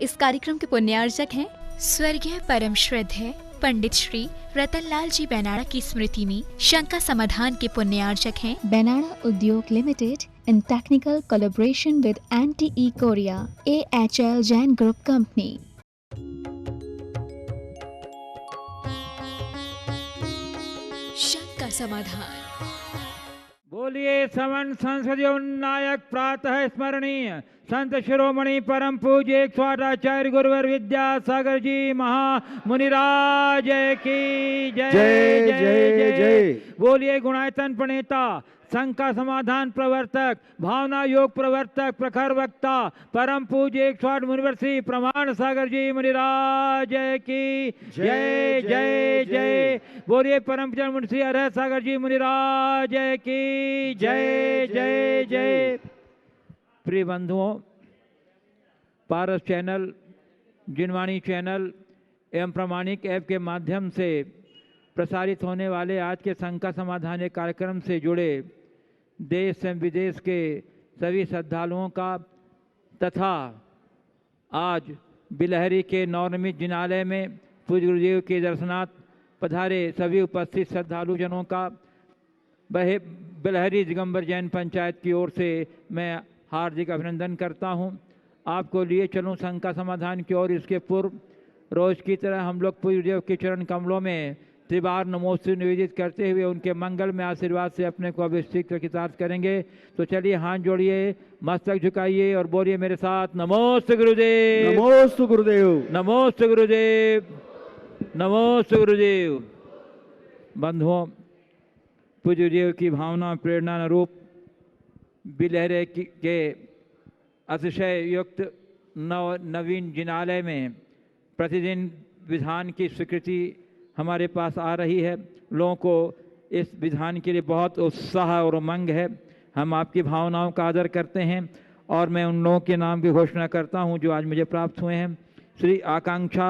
इस कार्यक्रम के पुण्यार्जक हैं स्वर्गीय परम श्रद्धेय पंडित श्री रतनलाल जी बेनाड़ा की स्मृति में शंका समाधान के पुण्यार्जक हैं बेनाड़ा उद्योग limited in technical collaboration with NTE Korea, AHL Jain Group Company. शंका समाधान। बोलिए समन संसदीय नायक प्रातः स्मरणीय संत शिरोमणि परम पूज्य स्वाटाचार्य गुरुवर विद्यासागर जी महामुनिराज की जय जय जय जय, जय। बोलिए गुणायतन प्रणेता शंका समाधान प्रवर्तक भावना योग प्रवर्तक प्रखर वक्ता परम पूज्य 108 मुनिवर्षी प्रमाण सागर जी मुनिराज की जय जय जय। बोलिए परम पूज्य मुनिषी अरह सागर जी मुनिराज की जय जय जय। प्रिय बंधुओं, पारस चैनल, जिनवाणी चैनल एवं प्रामाणिक ऐप के माध्यम से प्रसारित होने वाले आज के शंका समाधान कार्यक्रम से जुड़े देश एवं विदेश के सभी श्रद्धालुओं का तथा आज बिलहरी के नवनिर्मित जिनालय में पूज्य गुरुदेव के दर्शनार्थ पधारे सभी उपस्थित श्रद्धालु जनों का बिलहरी दिगंबर जैन पंचायत की ओर से मैं हार्दिक अभिनंदन करता हूं। आपको लिए चलूं शंका समाधान की ओर। इसके पूर्व रोज की तरह हम लोग पूज्य गुरुदेव के चरण कमलों में त्रिबार नमोस्तु निवेदित करते हुए उनके मंगल में आशीर्वाद से अपने को अभिषेक कृतार्थ करेंगे। तो चलिए हाथ जोड़िए, मस्तक झुकाइए और बोलिए मेरे साथ नमोस्तु गुरुदेव, नमोस्तु गुरुदेव, नमोस्तु गुरुदेव, नमोस्तु गुरुदेव। बंधुओं, पूज्य गुरुदेव की भावना प्रेरणा रूप बिलहरे के अतिशय युक्त नवीन जिनालय में प्रतिदिन विधान की स्वीकृति हमारे पास आ रही है। लोगों को इस विधान के लिए बहुत उत्साह और उमंग है। हम आपकी भावनाओं का आदर करते हैं और मैं उन लोगों के नाम की घोषणा करता हूं जो आज मुझे प्राप्त हुए हैं। श्री आकांक्षा,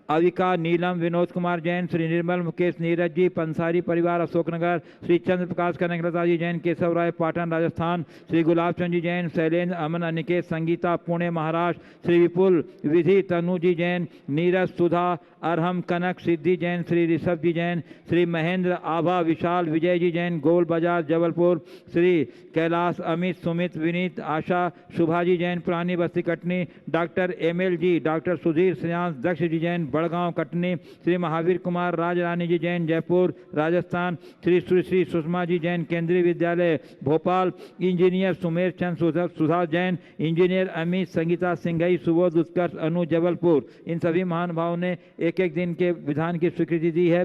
अविका, नीलम, विनोद कुमार जैन, श्री निर्मल, मुकेश, नीरज जी, पंसारी परिवार अशोकनगर, श्री चंद्र प्रकाश कनकलता जी जैन, केशव राय, पाटन राजस्थान, श्री गुलाब चंद जी जैन, शैलेंद्र, अमन, अनिकेत, संगीता, पुणे महाराष्ट्र, श्री विपुल, विधि, तनु जी जैन, नीरज, सुधा, अरहम, कनक, सिद्धि जैन, श्री ऋषभ जी जैन, श्री महेंद्र, आभा, विशाल, विजय जी जैन, गोल बाजार जबलपुर, श्री कैलाश, अमित, सुमित, विनीत, आशा, शुभा जी जैन, पुरानी बस्ती कटनी, डॉक्टर एमएल जी, डॉक्टर सुधीर, श्रेयांश, दक्ष जी जैन, बड़गांव कटनी, श्री महावीर कुमार, राजरानी जी जैन, जयपुर राजस्थान, श्री श्री सुषमा जी जैन, केंद्रीय विद्यालय भोपाल, इंजीनियर सुमेर चंद सुधा जैन, इंजीनियर अमित, संगीता, सिंघई, सुबोध, उत्कर्ष, अनु, जबलपुर। इन सभी महानुभावों ने एक एक दिन के विधान की स्वीकृति दी है।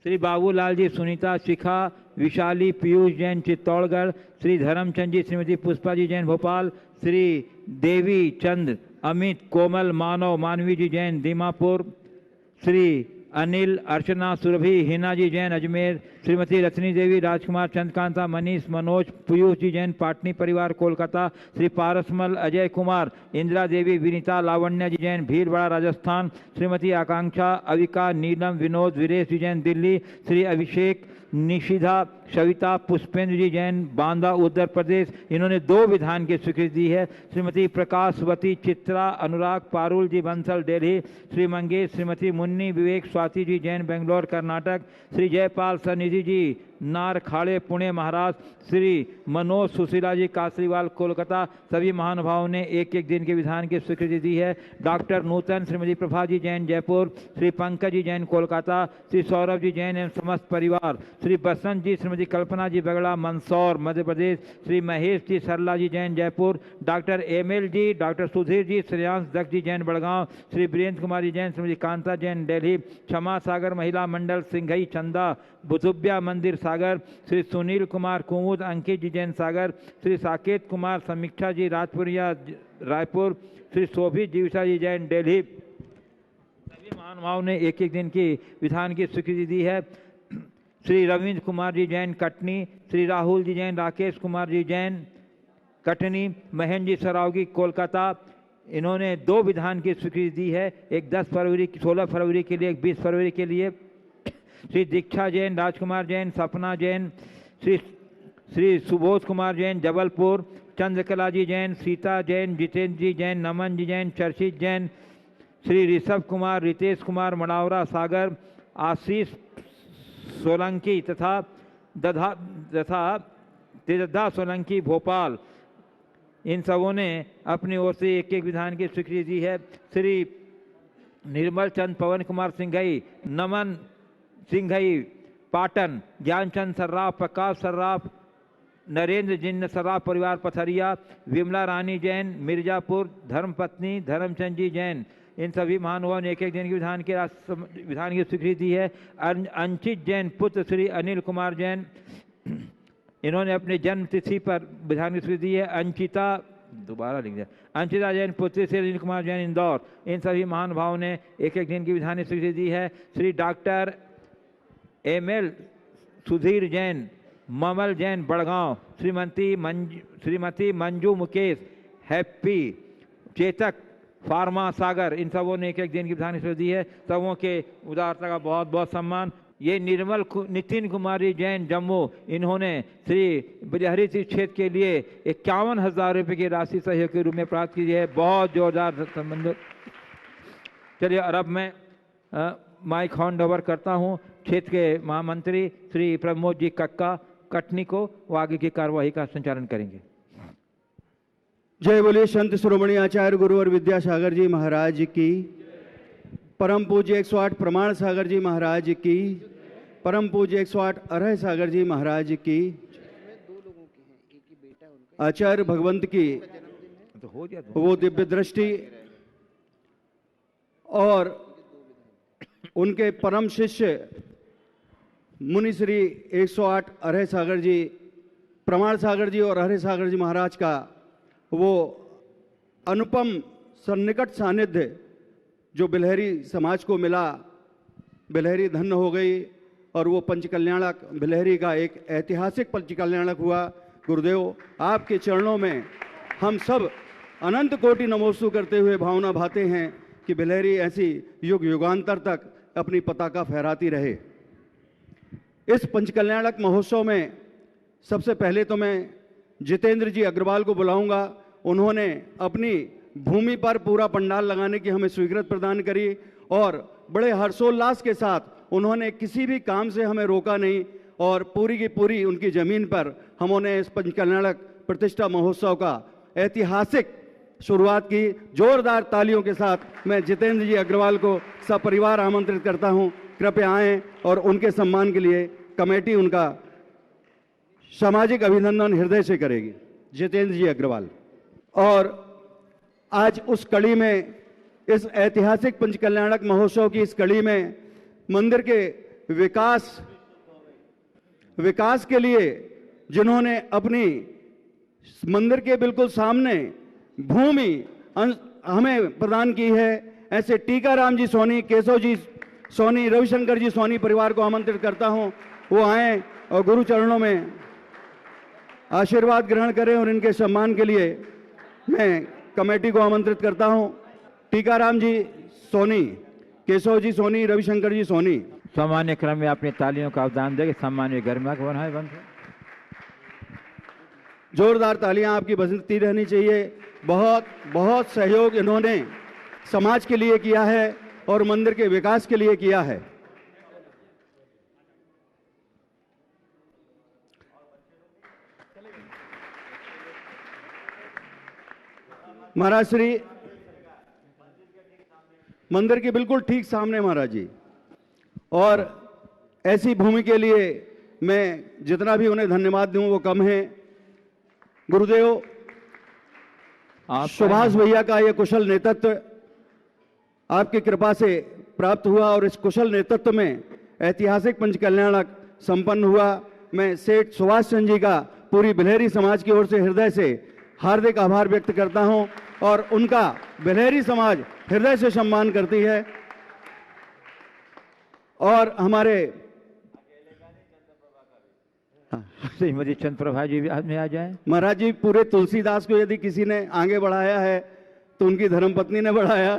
श्री बाबूलाल जी, सुनीता, शिखा, विशाली, पीयूष जैन, चित्तौड़गढ़, श्री धर्मचंद जी, श्रीमती पुष्पा जी जैन, भोपाल, श्री देवी चंद, अमित, कोमल, मानव, मानवी जी जैन, दीमापुर, श्री अनिल, अर्चना, सुरभि, हिना जी जैन, अजमेर, श्रीमती रत्नी देवी, राजकुमार, चंद्रकांता, मनीष, मनोज, पीयूष जी जैन, पाटनी परिवार कोलकाता, श्री पारसमल, अजय कुमार, इंदिरा देवी, विनीता, लावण्य जी जैन, भीलवाड़ा राजस्थान, श्रीमती आकांक्षा, अविका, नीलम, विनोद, वीरेश जी जैन, दिल्ली, श्री अभिषेक, निशिधा, सविता, पुष्पेंद्र जी जैन, बांदा उत्तर प्रदेश। इन्होंने 2 विधान की स्वीकृति दी है। श्रीमती प्रकाशवती, चित्रा, अनुराग, पारुल जी बंसल, दिल्ली, श्री मंगेश, श्रीमती मुन्नी, विवेक, स्वाति जी जैन, बेंगलोर कर्नाटक, श्री जयपाल, सनिधि जी, नार खाड़े, पुणे महाराष्ट्र, श्री मनोज, सुशीला जी, कासरीवाल, कोलकाता। सभी महानुभावों ने एक एक दिन के विधान की स्वीकृति दी है। डॉक्टर नूतन, श्रीमती प्रभा जी जैन, जयपुर, श्री पंकज जी जैन, कोलकाता, श्री सौरभ जी जैन एवं समस्त परिवार, श्री बसंत जी, श्रीमती कल्पना जी बगड़ा, मंदसौर मध्य प्रदेश, श्री महेश जी, सरला जी जैन, जयपुर, डॉक्टर एमएल जी, डॉक्टर सुधीर जी, श्रेयांश, दक्ष जी जैन, बड़गांव, श्री वीरेंद्र कुमार जी जैन, श्रीमती कांता जैन, दिल्ली, क्षमा सागर महिला मंडल, सिंघई, चंदा, बुजुबिया मंदिर सागर, श्री सुनील कुमार, कुमुद, अंकित जी जैन, सागर, श्री साकेत कुमार, समीक्षा जी, राजपुरिया, रायपुर, श्री शोभित जीविका जी जैन, दिल्ली। सभी महानुभावों ने एक एक दिन की विधान की स्वीकृति दी है। श्री रविंद्र कुमार जी जैन, कटनी, श्री राहुल जी जैन, राकेश कुमार जी जैन, कटनी, महेंद्र जी सरावगी, कोलकाता। इन्होंने 2 विधान की स्वीकृति दी है, एक 16 फरवरी के लिए, एक 20 फरवरी के लिए। श्री दीक्षा जैन, राजकुमार जैन, सपना जैन, श्री सुबोध कुमार जैन, जबलपुर, चंद्रकला जी जैन, सीता जैन, जितेंद्र जी जैन, नमन जी जैन, चर्चित जैन, श्री ऋषभ कुमार, रितेश कुमार मड़ावरा सागर, आशीष सोलंकी तथा तेजदा सोलंकी भोपाल, इन सबों ने अपनी ओर से एक एक विधान की स्वीकृति दी है। श्री निर्मल चंद पवन कुमार सिंघई, नमन सिंघई पाटन, ज्ञानचंद सर्राफ, प्रकाश सर्राफ, नरेंद्र जिन्न सर्राफ परिवार पथरिया, विमला रानी जैन मिर्जापुर, धर्मपत्नी धर्मचंद जी जैन, इन सभी महानुभावों ने एक एक दिन की विधान की स्वीकृति दी है। अंचित जैन पुत्र श्री अनिल कुमार जैन, इन्होंने अपने जन्म तिथि पर विधान की स्वीकृति दी है। अंचिता जैन पुत्री श्री अनिल कुमार जैन इंदौर, इन सभी महानुभावों ने एक एक दिन की विधान की स्वीकृति दी है। श्री डॉक्टर एमएल सुधीर जैन, ममल जैन बड़गांव, श्रीमती मंजू मुकेश, हैप्पी चेतक फार्मा सागर, इन सबों ने एक एक दिन की विधान की स्वीकृति दी है। सबों के उदारता का बहुत बहुत सम्मान। ये निर्मल नितिन कुमारी जैन जम्मू, इन्होंने श्री बिलहरी तीर्थ क्षेत्र के लिए 51,000 रुपये की राशि सहयोग के रूप में प्राप्त की है। बहुत जोरदार संबंध। चलिए, और अब मैं माइक हैंड ओवर करता हूँ क्षेत्र के महामंत्री श्री प्रमोद जी कटनी को, वो आगे की कार्यवाही का संचालन करेंगे। जय बोलिए संत शिरोमणि आचार्य गुरुवर विद्यासागर जी महाराज की, परम पूज्य 108 प्रमाण सागर जी महाराज की, परम पूज्य 108 अरह सागर जी महाराज की, आचार्य भगवंत की वो दिव्य दृष्टि और उनके परम शिष्य मुनि श्री 108 अरह सागर जी, प्रमाण सागर जी और अरह सागर जी महाराज का वो अनुपम सन्निकट सानिध्य जो बिलहरी समाज को मिला, बिलहरी धन्य हो गई और वो पंचकल्याणक बिलहरी का एक ऐतिहासिक पंचकल्याणक हुआ। गुरुदेव, आपके चरणों में हम सब अनंत कोटि नमोस्तु करते हुए भावना भाते हैं कि बिलहरी ऐसी युग युगांतर तक अपनी पताका फहराती रहे। इस पंचकल्याणक महोत्सव में सबसे पहले तो मैं जितेंद्र जी अग्रवाल को बुलाऊंगा। उन्होंने अपनी भूमि पर पूरा पंडाल लगाने की हमें स्वीकृति प्रदान करी और बड़े हर्षोल्लास के साथ उन्होंने किसी भी काम से हमें रोका नहीं और पूरी की पूरी उनकी ज़मीन पर हमने इस पंचकल्याणक प्रतिष्ठा महोत्सव का ऐतिहासिक शुरुआत की। जोरदार तालियों के साथ मैं जितेंद्र जी अग्रवाल को सपरिवार आमंत्रित करता हूं, कृपया आएं और उनके सम्मान के लिए कमेटी उनका सामाजिक अभिनंदन हृदय से करेगी। जितेंद्र जी अग्रवाल। और आज उस कड़ी में, इस ऐतिहासिक पंचकल्याणक महोत्सव की इस कड़ी में मंदिर के विकास के लिए जिन्होंने अपनी मंदिर के बिल्कुल सामने भूमि हमें प्रदान की है, ऐसे टीकाराम जी सोनी, केशव जी सोनी, रविशंकर जी सोनी परिवार को आमंत्रित करता हूं, वो आएं और गुरु चरणों में आशीर्वाद ग्रहण करें। और इनके सम्मान के लिए मैं कमेटी को आमंत्रित करता हूं। टीकाराम जी सोनी, केशव जी सोनी, रविशंकर जी सोनी। सामान्य क्रम में अपनी तालियों का अवदान देंगे। सम्मानीय गरिमा को बनाए बंद। जोरदार तालियां आपकी बजती रहनी चाहिए। बहुत बहुत सहयोग इन्होंने समाज के लिए किया है और मंदिर के विकास के लिए किया है। महाराज श्री मंदिर के बिल्कुल ठीक सामने महाराज जी। और ऐसी भूमि के लिए मैं जितना भी उन्हें धन्यवाद दूं वो कम है। गुरुदेव, सुभाष भैया का यह कुशल नेतृत्व आपकी कृपा से प्राप्त हुआ और इस कुशल नेतृत्व में ऐतिहासिक पंचकल्याणक संपन्न हुआ। मैं सेठ सुभाष चंद्र जी का पूरी बिलहरी समाज की ओर से हृदय से हार्दिक आभार व्यक्त करता हूं और उनका बिलहरी समाज हृदय से सम्मान करती है। और हमारे श्रीमती चंद्रप्रभा जी भी में आ जाए। महाराज जी, पूरे तुलसीदास को यदि किसी ने आगे बढ़ाया है तो उनकी धर्मपत्नी ने बढ़ाया।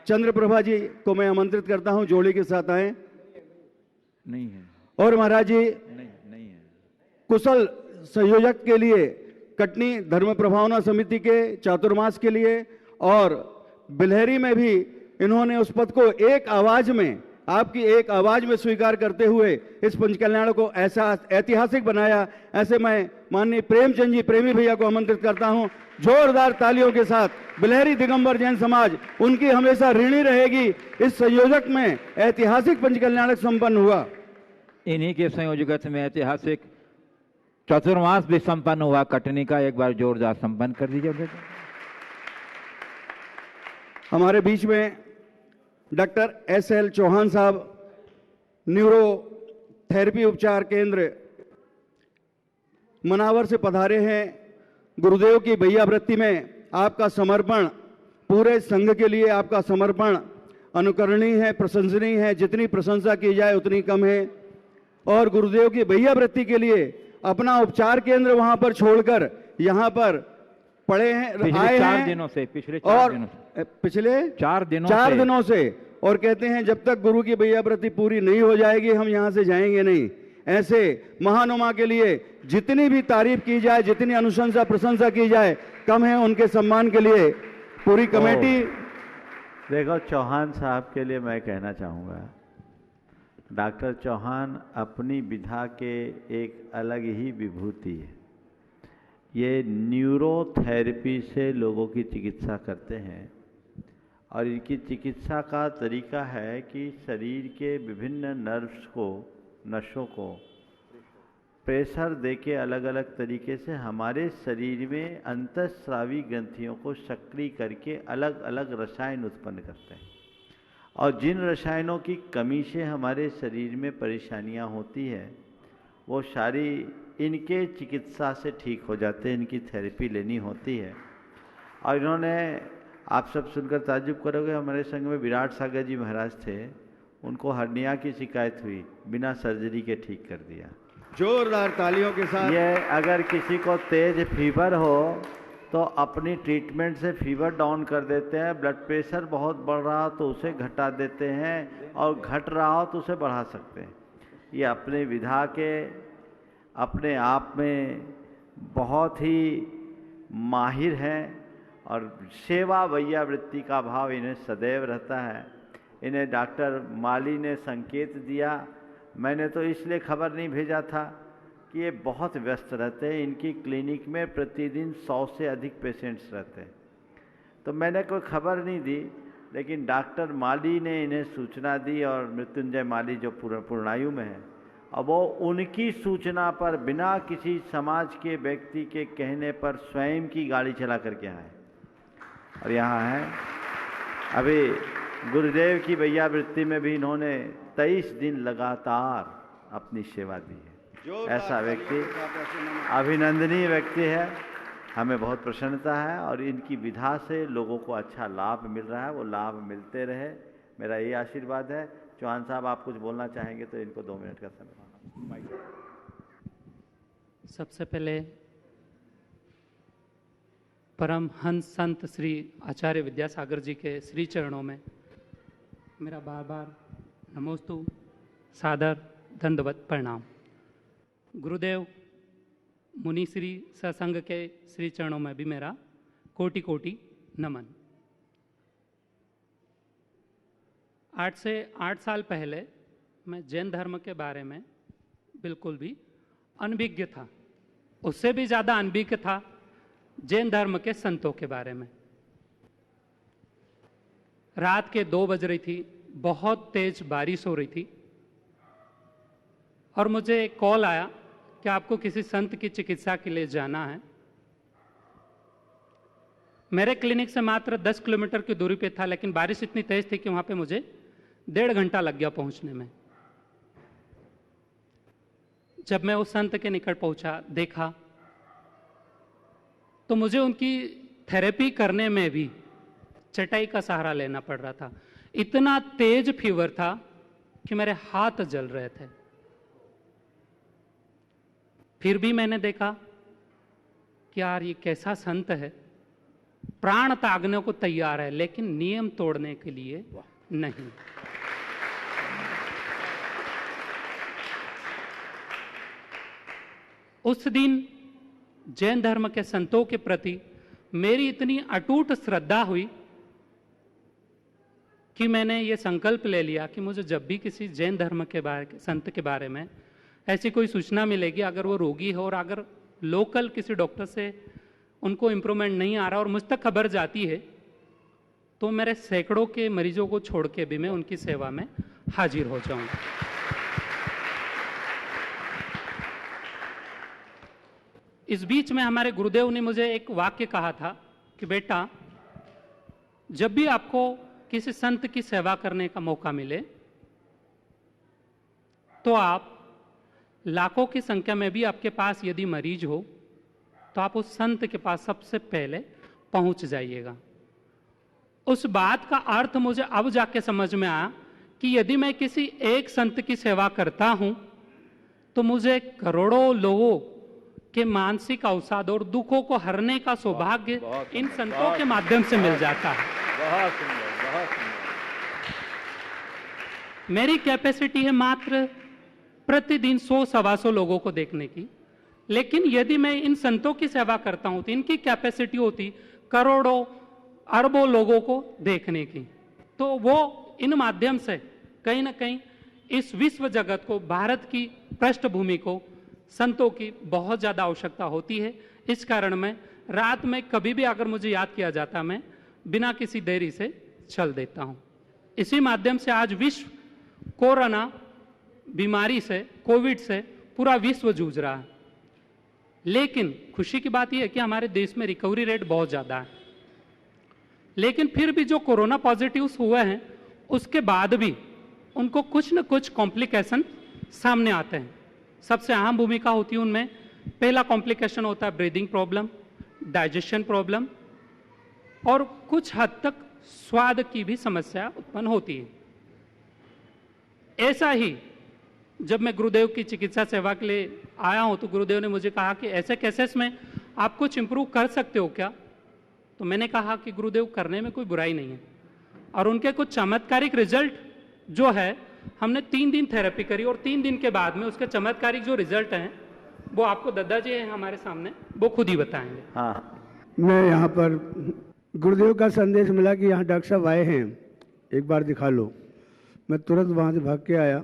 चंद्रप्रभा जी को मैं आमंत्रित करता हूं, जोड़ी के साथ आए। नहीं है। और महाराज जी, नहीं है। कुशल संयोजक के लिए कटनी धर्म प्रभावना समिति के चातुर्मास के लिए, और बिलहरी में भी इन्होंने उस पद को एक आवाज में, आपकी एक आवाज में स्वीकार करते हुए इस पंच कल्याण को ऐसा ऐतिहासिक बनाया। ऐसे मैं माननीय प्रेमचंद जी प्रेमी भैया को आमंत्रित करता हूं, जोरदार तालियों के साथ। बिलहरी दिगंबर जैन समाज उनकी हमेशा ऋणी रहेगी। इस संयोजक में ऐतिहासिक पंच कल्याणक संपन्न हुआ। इन्हीं के संयोजकत्व में ऐतिहासिक चतुर्मास भी संपन्न हुआ कटनी का। एक बार जोरदार संपन्न कर दीजिए। हमारे बीच में डॉक्टर SL चौहान साहब, न्यूरो थेरेपी उपचार केंद्र मनावर से पधारे हैं। गुरुदेव की भैयावृत्ति में आपका समर्पण, पूरे संघ के लिए आपका समर्पण अनुकरणीय है, प्रशंसनीय है। जितनी प्रशंसा की जाए उतनी कम है। और गुरुदेव की भैयावृत्ति के लिए अपना उपचार केंद्र वहां पर छोड़कर यहाँ पर पड़े हैं, आए हैं पिछले 4 दिनों से, और कहते हैं जब तक गुरु की भैयावृत्ति पूरी नहीं हो जाएगी हम यहाँ से जाएंगे नहीं। ऐसे महानुमा के लिए जितनी भी तारीफ की जाए, जितनी अनुशंसा प्रशंसा की जाए कम है। उनके सम्मान के लिए पूरी कमेटी। देखो, चौहान साहब के लिए मैं कहना चाहूँगा, डॉक्टर चौहान अपनी विधा के एक अलग ही विभूति है। ये न्यूरोथेरेपी से लोगों की चिकित्सा करते हैं, और इनकी चिकित्सा का तरीका है कि शरीर के विभिन्न नर्व्स को, नसों को प्रेशर देके अलग अलग तरीके से हमारे शरीर में अंतःस्रावी ग्रंथियों को सक्रिय करके अलग अलग रसायन उत्पन्न करते हैं। और जिन रसायनों की कमी से हमारे शरीर में परेशानियां होती है वो सारी इनके चिकित्सा से ठीक हो जाते हैं। इनकी थेरेपी लेनी होती है। और इन्होंने, आप सब सुनकर ताज्जुब करोगे, हमारे संघ में विराट सागर जी महाराज थे, उनको हर्निया की शिकायत हुई, बिना सर्जरी के ठीक कर दिया। जोरदार तालियों के साथ। ये अगर किसी को तेज फीवर हो तो अपनी ट्रीटमेंट से फीवर डाउन कर देते हैं। ब्लड प्रेशर बहुत बढ़ रहा हो तो उसे घटा देते हैं, और घट रहा हो तो उसे बढ़ा सकते हैं। ये अपने विधा के अपने आप में बहुत ही माहिर हैं, और सेवा वैयावृत्ति का भाव इन्हें सदैव रहता है। इन्हें डॉक्टर माली ने संकेत दिया, मैंने तो इसलिए खबर नहीं भेजा था कि ये बहुत व्यस्त रहते हैं। इनकी क्लिनिक में प्रतिदिन 100 से अधिक पेशेंट्स रहते हैं, तो मैंने कोई खबर नहीं दी। लेकिन डॉक्टर माली ने इन्हें सूचना दी, और मृत्युंजय माली जो पूर्णायु में है, अब वो उनकी सूचना पर बिना किसी समाज के व्यक्ति के कहने पर स्वयं की गाड़ी चला करके आए और यहाँ हैं। अभी गुरुदेव की भैयावृत्ति में भी इन्होंने 23 दिन लगातार अपनी सेवा दी है। ऐसा व्यक्ति अभिनंदनीय व्यक्ति है, हमें बहुत प्रसन्नता है। और इनकी विधा से लोगों को अच्छा लाभ मिल रहा है, वो लाभ मिलते रहे, मेरा ये आशीर्वाद है। चौहान साहब, आप कुछ बोलना चाहेंगे तो इनको 2 मिनट का समय। सबसे पहले परम हंस संत श्री आचार्य विद्यासागर जी के श्री चरणों में मेरा बार बार नमोस्तु, सादर दंडवत प्रणाम। गुरुदेव मुनि श्री सत्संग के श्री चरणों में भी मेरा कोटि कोटि नमन। 8 से 8 साल पहले मैं जैन धर्म के बारे में बिल्कुल भी अनभिज्ञ था। उससे भी ज़्यादा अनभिज्ञ था जैन धर्म के संतों के बारे में। रात के 2 बज रही थी, बहुत तेज बारिश हो रही थी, और मुझे एक कॉल आया कि आपको किसी संत की चिकित्सा के लिए जाना है। मेरे क्लिनिक से मात्र 10 किलोमीटर की दूरी पे था, लेकिन बारिश इतनी तेज थी कि वहां पे मुझे 1.5 घंटा लग गया पहुंचने में। जब मैं उस संत के निकट पहुंचा, देखा, तो मुझे उनकी थेरेपी करने में भी चटाई का सहारा लेना पड़ रहा था। इतना तेज फीवर था कि मेरे हाथ जल रहे थे। फिर भी मैंने देखा कि यार ये कैसा संत है, प्राण त्यागने को तैयार है लेकिन नियम तोड़ने के लिए नहीं। उस दिन जैन धर्म के संतों के प्रति मेरी इतनी अटूट श्रद्धा हुई कि मैंने ये संकल्प ले लिया कि मुझे जब भी किसी जैन धर्म के संत के बारे में ऐसी कोई सूचना मिलेगी, अगर वो रोगी हो और अगर लोकल किसी डॉक्टर से उनको इम्प्रूवमेंट नहीं आ रहा और मुझ तक खबर जाती है, तो मेरे सैकड़ों के मरीजों को छोड़ के भी मैं उनकी सेवा में हाजिर हो जाऊंगा। इस बीच में हमारे गुरुदेव ने मुझे एक वाक्य कहा था कि बेटा, जब भी आपको किसी संत की सेवा करने का मौका मिले तो आप लाखों की संख्या में भी आपके पास यदि मरीज हो तो आप उस संत के पास सबसे पहले पहुंच जाइएगा। उस बात का अर्थ मुझे अब जाके समझ में आया कि यदि मैं किसी एक संत की सेवा करता हूं तो मुझे करोड़ों लोगों के मानसिक अवसाद और दुखों को हरने का सौभाग्य इन संतों के माध्यम से मिल जाता है। बहुत सुंदर, बहुत सुंदर। मेरी कैपेसिटी है मात्र प्रतिदिन 100-125 लोगों को देखने की, लेकिन यदि मैं इन संतों की सेवा करता हूं तो इनकी कैपेसिटी होती करोड़ों अरबों लोगों को देखने की। तो वो इन माध्यम से कहीं ना कहीं इस विश्व जगत को, भारत की पृष्ठभूमि को संतों की बहुत ज़्यादा आवश्यकता होती है। इस कारण मैं रात में कभी भी अगर मुझे याद किया जाता, मैं बिना किसी देरी से चल देता हूं। इसी माध्यम से आज विश्व कोरोना बीमारी से, कोविड से पूरा विश्व जूझ रहा है, लेकिन खुशी की बात यह है कि हमारे देश में रिकवरी रेट बहुत ज़्यादा है। लेकिन फिर भी जो कोरोना पॉजिटिव्स हुए हैं उसके बाद भी उनको कुछ न कुछ कॉम्प्लिकेशन सामने आते हैं। सबसे अहम भूमिका होती है उनमें, पहला कॉम्प्लिकेशन होता है ब्रीदिंग प्रॉब्लम, डाइजेशन प्रॉब्लम और कुछ हद तक स्वाद की भी समस्या उत्पन्न होती है। ऐसा ही जब मैं गुरुदेव की चिकित्सा सेवा के लिए आया हूं तो गुरुदेव ने मुझे कहा कि ऐसे केसेस में आप कुछ इंप्रूव कर सकते हो क्या? तो मैंने कहा कि गुरुदेव, करने में कोई बुराई नहीं है। और उनके कुछ चमत्कारिक रिजल्ट जो है, हमने 3 दिन थेरेपी करी और 3 दिन के बाद में उसके चमत्कारिक जो रिजल्ट हैं वो आपको दद्दा जी हैं हमारे सामने, वो खुद ही बताएंगे। हाँ, मैं यहाँ पर गुरुदेव का संदेश मिला कि यहाँ डॉक्टर साहब आए हैं, एक बार दिखा लो। मैं तुरंत वहाँ से भाग के आया।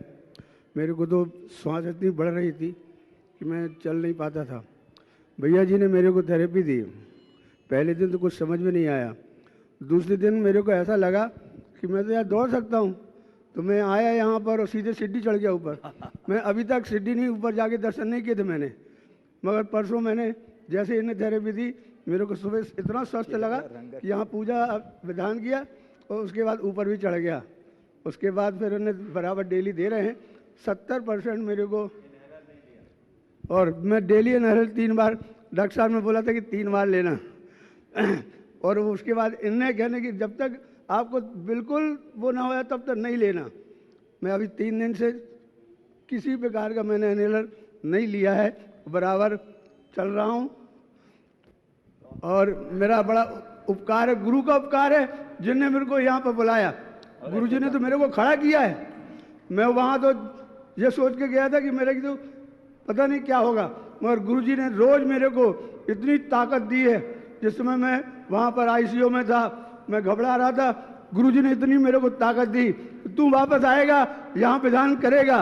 मेरे को तो श्वास इतनी बढ़ रही थी कि मैं चल नहीं पाता था। भैया जी ने मेरे को थेरेपी दी। पहले दिन तो कुछ समझ में नहीं आया, दूसरे दिन मेरे को ऐसा लगा कि मैं तो यार दौड़ सकता हूँ। तो मैं आया यहाँ पर और सीधे सीढ़ी चढ़ गया ऊपर। मैं अभी तक सीढ़ी नहीं, ऊपर जाके दर्शन नहीं किए थे मैंने, मगर परसों मैंने जैसे इन्हें थेरेपी दी, मेरे को सुबह इतना स्वस्थ लगा कि यहाँ पूजा विधान किया और उसके बाद ऊपर भी चढ़ गया। उसके बाद फिर उन्हें बराबर डेली दे रहे हैं 70% मेरे को। और मैं डेली इनहेलर 3 बार, डॉक्टर साहब ने बोला था कि 3 बार लेना। और उसके बाद इन्हें कहने की जब तक आपको बिल्कुल वो ना होया तब तक नहीं लेना। मैं अभी 3 दिन से किसी प्रकार का मैंने इनहेलर नहीं लिया है, बराबर चल रहा हूँ। और मेरा बड़ा उपकार है, गुरु का उपकार है जिनने मेरे को यहाँ पर बुलाया। गुरु जी ने तो मेरे को खड़ा किया है। मैं वहाँ तो ये सोच के गया था कि मेरे की तो पता नहीं क्या होगा, मगर गुरु जी ने रोज मेरे को इतनी ताकत दी है। जिस समय मैं वहाँ पर आईसीयू में था, मैं घबरा रहा था, गुरु जी ने इतनी मेरे को ताकत दी, तू वापस आएगा, यहाँ विधान करेगा।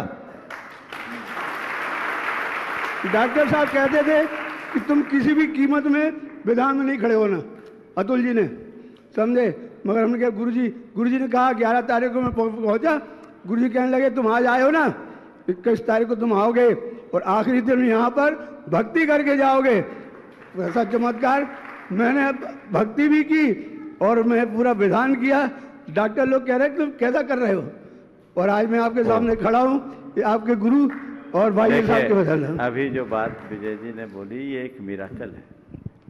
डॉक्टर साहब कहते थे कि तुम किसी भी कीमत में विधान में नहीं खड़े होना, अतुल जी ने, समझे। मगर हमने कहा गुरु जी ने कहा 11 तारीख को मैं पहुंचा। गुरु जी कहने लगे तुम आज आए हो ना, 21 तारीख को तुम आओगे और आखिरी दिन यहाँ पर भक्ति करके जाओगे। ऐसा चमत्कार, मैंने भक्ति भी की और मैं पूरा विधान किया। डॉक्टर लोग कह रहे हैं तुम कैसा कर रहे हो, और आज मैं आपके सामने खड़ा हूँ, ये आपके गुरु और भाई साहब के वजह से। अभी जो बात विजय जी ने बोली, ये एक मिराकल है।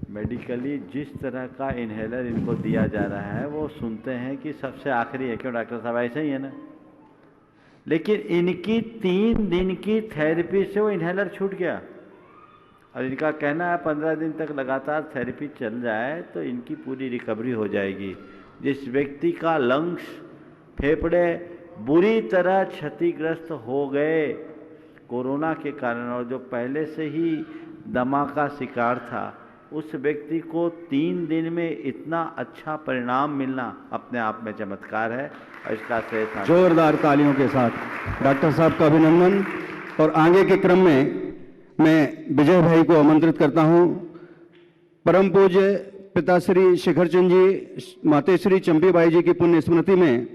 मेडिकली जिस तरह का इनहेलर इनको दिया जा रहा है, वो सुनते हैं कि सबसे आखिरी है। क्यों डॉक्टर साहब, ऐसे ही है ना? लेकिन इनकी 3 दिन की थेरेपी से वो इनहेलर छूट गया। और इनका कहना है 15 दिन तक लगातार थेरेपी चल जाए तो इनकी पूरी रिकवरी हो जाएगी। जिस व्यक्ति का लंग्स, फेफड़े बुरी तरह क्षतिग्रस्त हो गए कोरोना के कारण, और जो पहले से ही दमा का शिकार था, उस व्यक्ति को 3 दिन में इतना अच्छा परिणाम मिलना अपने आप में चमत्कार है और इसका श्रेय जोरदार तालियों के साथ डॉक्टर साहब का अभिनंदन। और आगे के क्रम में मैं विजय भाई को आमंत्रित करता हूं। परम पूज्य पिताश्री शिखरचंद जी, मातेश्री चंपीबाई जी की पुण्य स्मृति में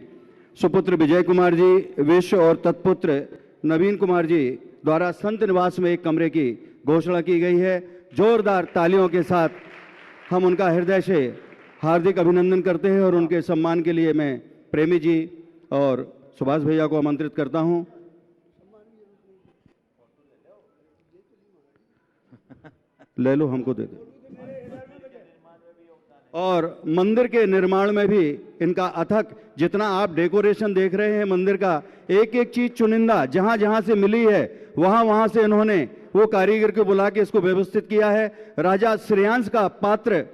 सुपुत्र विजय कुमार जी, विश्व और तत्पुत्र नवीन कुमार जी द्वारा संत निवास में एक कमरे की घोषणा की गई है। जोरदार तालियों के साथ हम उनका हृदय से हार्दिक अभिनंदन करते हैं और उनके सम्मान के लिए मैं प्रेमी जी और सुभाष भैया को आमंत्रित करता हूं। ले लो, हमको दे दो। और मंदिर के निर्माण में भी इनका अथक, जितना आप डेकोरेशन देख रहे हैं मंदिर का, एक एक चीज चुनिंदा जहां जहां से मिली है वहां वहां से इन्होंने वो कारीगर को बुला के इसको व्यवस्थित किया है। राजा श्रेयांश का पात्र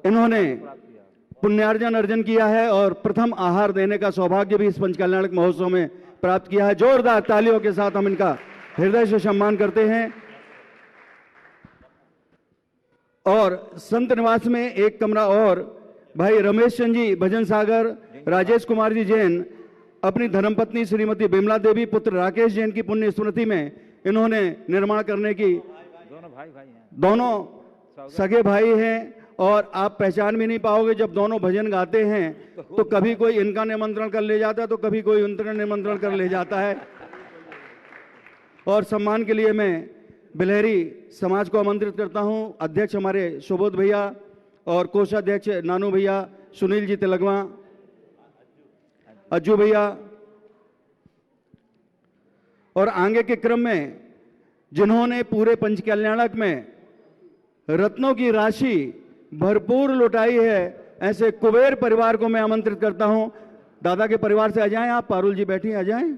इन्होंने पुण्यार्जन अर्जन किया है और प्रथम आहार देने का सौभाग्य भी इस पंचकल्याणक महोत्सव में प्राप्त किया है। जोरदार तालियों के साथ हम इनका हृदय से सम्मान करते हैं। और संत निवास में एक कमरा और भाई रमेश चंद जी भजन सागर, राजेश कुमार जी जैन अपनी धर्मपत्नी श्रीमती बिमला देवी पुत्र राकेश जैन की पुण्य स्मृति में इन्होंने निर्माण करने की, दोनों सगे भाई हैं और आप पहचान भी नहीं पाओगे जब दोनों भजन गाते हैं तो कभी कोई इनका निमंत्रण कर ले जाता है तो कभी कोई उनका निमंत्रण कर ले जाता है। और सम्मान के लिए मैं बिलहरी समाज को आमंत्रित करता हूं। अध्यक्ष हमारे सुबोध भैया और कोषाध्यक्ष नानू भैया, सुनील जी तिलगवा, अज्जू भैया। और आगे के क्रम में जिन्होंने पूरे पंचकल्याणक में रत्नों की राशि भरपूर लुटाई है, ऐसे कुबेर परिवार को मैं आमंत्रित करता हूं। दादा के परिवार से आ जाएं आप, पारुल जी बैठी आ जाएं।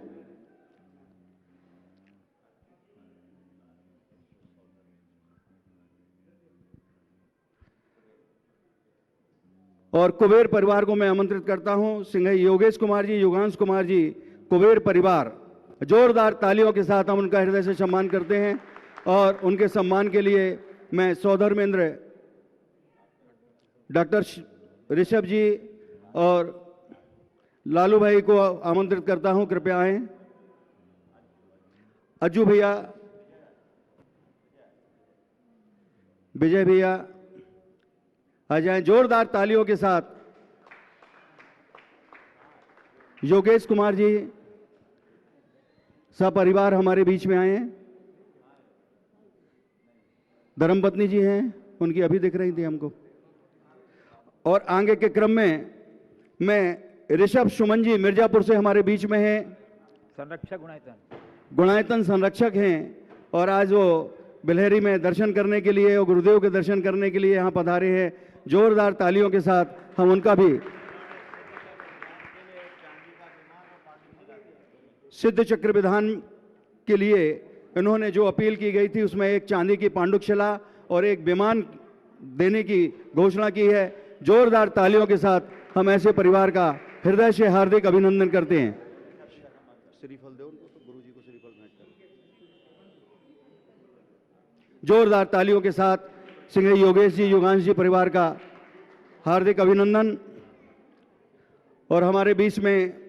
और कुबेर परिवार को मैं आमंत्रित करता हूं। सिंघई योगेश कुमार जी, युगांश कुमार जी, कुबेर परिवार। जोरदार तालियों के साथ हम उनका हृदय से सम्मान करते हैं। और उनके सम्मान के लिए मैं सौधर्मेंद्र डॉक्टर ऋषभ जी और लालू भाई को आमंत्रित करता हूं, कृपया आएं। अज्जू भैया, विजय भैया आ जाएं जोरदार तालियों के साथ। योगेश कुमार जी सपरिवार हमारे बीच में आए हैं। धर्मपत्नी जी हैं, उनकी अभी दिख रही थी हमको। और आगे के क्रम में मैं ऋषभ सुमन जी मिर्जापुर से हमारे बीच में हैं, संरक्षक गुणायतन संरक्षक हैं और आज वो बिलहरी में दर्शन करने के लिए और गुरुदेव के दर्शन करने के लिए यहाँ पधारे हैं। जोरदार तालियों के साथ हम उनका भी सिद्ध चक्र विधान के लिए इन्होंने जो अपील की गई थी उसमें एक चांदी की पांडुकशिला और एक विमान देने की घोषणा की है। जोरदार तालियों के साथ हम ऐसे परिवार का हृदय से हार्दिक अभिनंदन करते हैं। श्रीफल दे उनको, तो गुरुजी को श्रीफल भेंट करें। जोरदार तालियों के साथ सिंघई योगेश जी, युगांश जी परिवार का हार्दिक अभिनंदन। और हमारे बीच में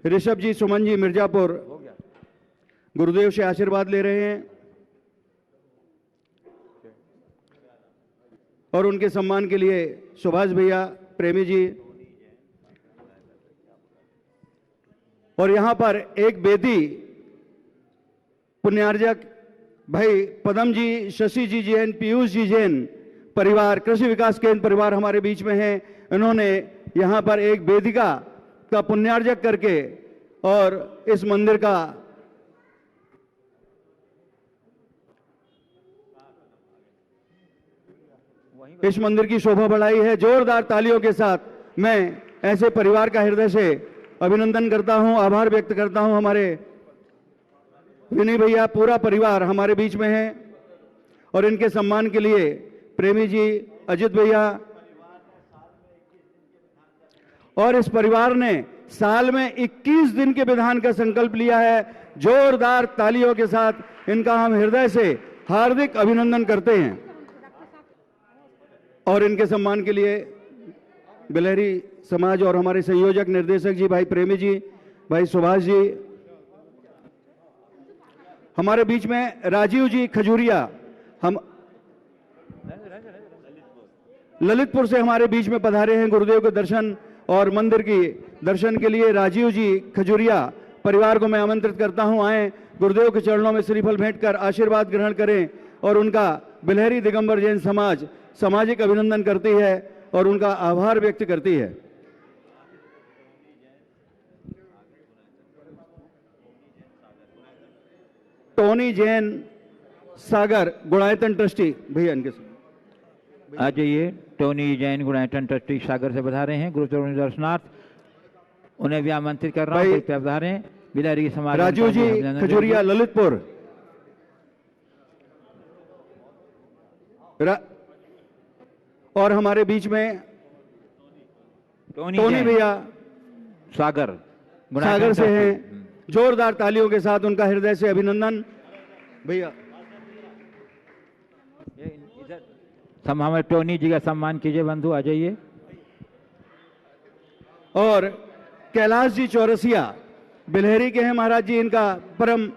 ऋषभ जी सुमन जी मिर्जापुर गुरुदेव से आशीर्वाद ले रहे हैं और उनके सम्मान के लिए सुभाष भैया, प्रेमी जी। और यहां पर एक वेदी पुण्यार्जक भाई पदम जी, शशि जी जैन, पीयूष जी जैन परिवार, कृषि विकास केंद्र परिवार हमारे बीच में हैं। इन्होंने यहां पर एक वेदिका का पुण्यार्जक करके और इस मंदिर का की शोभा बढ़ाई है। जोरदार तालियों के साथ मैं ऐसे परिवार का हृदय से अभिनंदन करता हूं, आभार व्यक्त करता हूं। हमारे विनय भैया, पूरा परिवार हमारे बीच में है और इनके सम्मान के लिए प्रेमी जी, अजित भैया। और इस परिवार ने साल में 21 दिन के विधान का संकल्प लिया है। जोरदार तालियों के साथ इनका हम हृदय से हार्दिक अभिनंदन करते हैं। और इनके सम्मान के लिए बिलहरी समाज और हमारे संयोजक निर्देशक जी भाई प्रेमी जी, भाई सुभाष जी, हमारे बीच में राजीव जी खजूरिया, हम ललितपुर से हमारे बीच में पधारे हैं गुरुदेव के दर्शन और मंदिर की दर्शन के लिए। राजीव जी खजूरिया परिवार को मैं आमंत्रित करता हूं, आए गुरुदेव के चरणों में श्रीफल भेंट कर आशीर्वाद ग्रहण करें और उनका बिलहरी दिगंबर जैन समाज सामाजिक अभिनंदन करती है और उनका आभार व्यक्त करती है। टोनी जैन सागर गुणायतन ट्रस्टी भैया इनके साथ आ जाइए। टोनी जैन गुणायतन ट्रस्टी सागर से पधारे हैं गुरुचरण दर्शनार्थ, उन्हें भी आमंत्रित कर रहा हूं, कृपया पधारें। बिलहरी समाज राजू जी खजूरिया ललितपुर, और हमारे बीच में टोनी भैया सागर से हैं। जोरदार तालियों के साथ उनका हृदय से अभिनंदन। भैया हमें टोनी जी का सम्मान कीजिए बंधु, आ जाइए। और कैलाश जी चौरसिया बिलहरी के हैं महाराज जी, इनका परम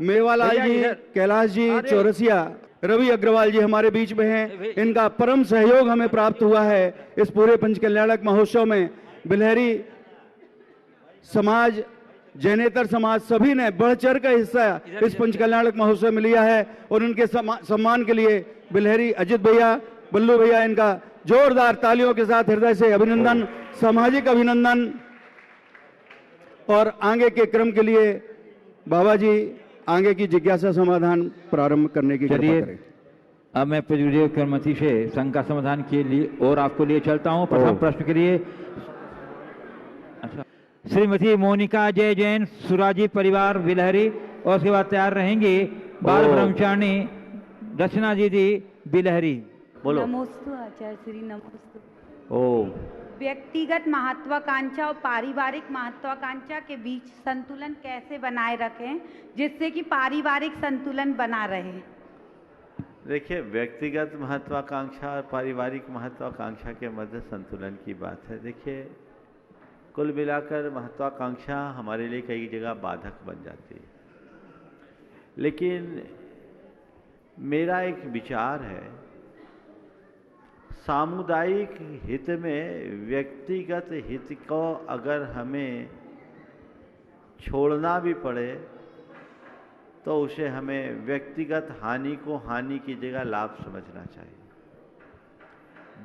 मेवालाल जी, कैलाश जी चौरसिया, रवि अग्रवाल जी हमारे बीच में हैं। इनका परम सहयोग हमें प्राप्त हुआ है इस पूरे पंचकल्याणक महोत्सव में। बिलहरी समाज, जैनेतर समाज सभी ने बढ़ चढ़ का हिस्सा इस पंचकल्याणक महोत्सव में लिया है और उनके सम्मान के लिए बिलहरी अजित भैया, बल्लू भैया, इनका जोरदार तालियों के साथ हृदय से अभिनंदन, सामाजिक अभिनंदन। और आगे के क्रम के लिए बाबा जी आगे की जिज्ञासा समाधान प्रारंभ करने की कृपा करें। अब मैं पूज्य कर्मती से संघ का समाधान के लिए और आपको लिए चलता हूं। प्रथम प्रश्न के लिए श्रीमती मोनिका जय जैन सुराजी परिवार बिलहरी, और उसके बाद तैयार रहेंगे बाल ब्रह्मचारिणी रचना दीदी बिलहरी। बोलो। नमोस्तु आचार्य श्री, नमोस्तु। व्यक्तिगत महत्वाकांक्षा और पारिवारिक महत्वाकांक्षा के बीच संतुलन कैसे बनाए रखें जिससे कि पारिवारिक संतुलन बना रहे? देखिए, व्यक्तिगत महत्वाकांक्षा और पारिवारिक महत्वाकांक्षा के मध्य संतुलन की बात है। देखिए, कुल मिलाकर महत्वाकांक्षा हमारे लिए कई जगह बाधक बन जाती है, लेकिन मेरा एक विचार है, सामुदायिक हित में व्यक्तिगत हित को अगर हमें छोड़ना भी पड़े तो उसे हमें व्यक्तिगत हानि को हानि की जगह लाभ समझना चाहिए।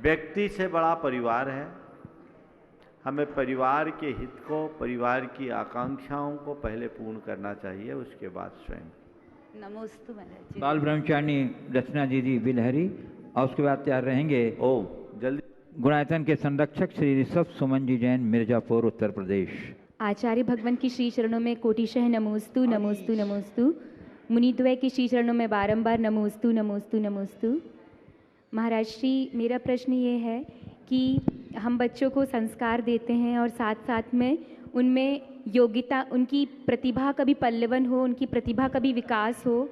व्यक्ति से बड़ा परिवार है, हमें परिवार के हित को, परिवार की आकांक्षाओं को पहले पूर्ण करना चाहिए, उसके बाद स्वयं। नमोस्तु महाराज। बाल ब्रह्मचारिणी रचना दीदी बिलहरी, और उसके बाद तैयार रहेंगे जल्दी गुणायतन के संरक्षक श्री ऋषभ सुमन जी जैन मिर्जापुर उत्तर प्रदेश। आचार्य भगवान की श्री चरणों में कोटिशः नमोस्तु नमोस्तु नमोस्तु। मुनिद्वय की श्री चरणों में बारंबार नमोस्तु नमोस्तु नमोस्तु। महाराज श्री, मेरा प्रश्न ये है कि हम बच्चों को संस्कार देते हैं और साथ साथ में उनमें योग्यता, उनकी प्रतिभा का भी पल्लवन हो, उनकी प्रतिभा का भी विकास हो,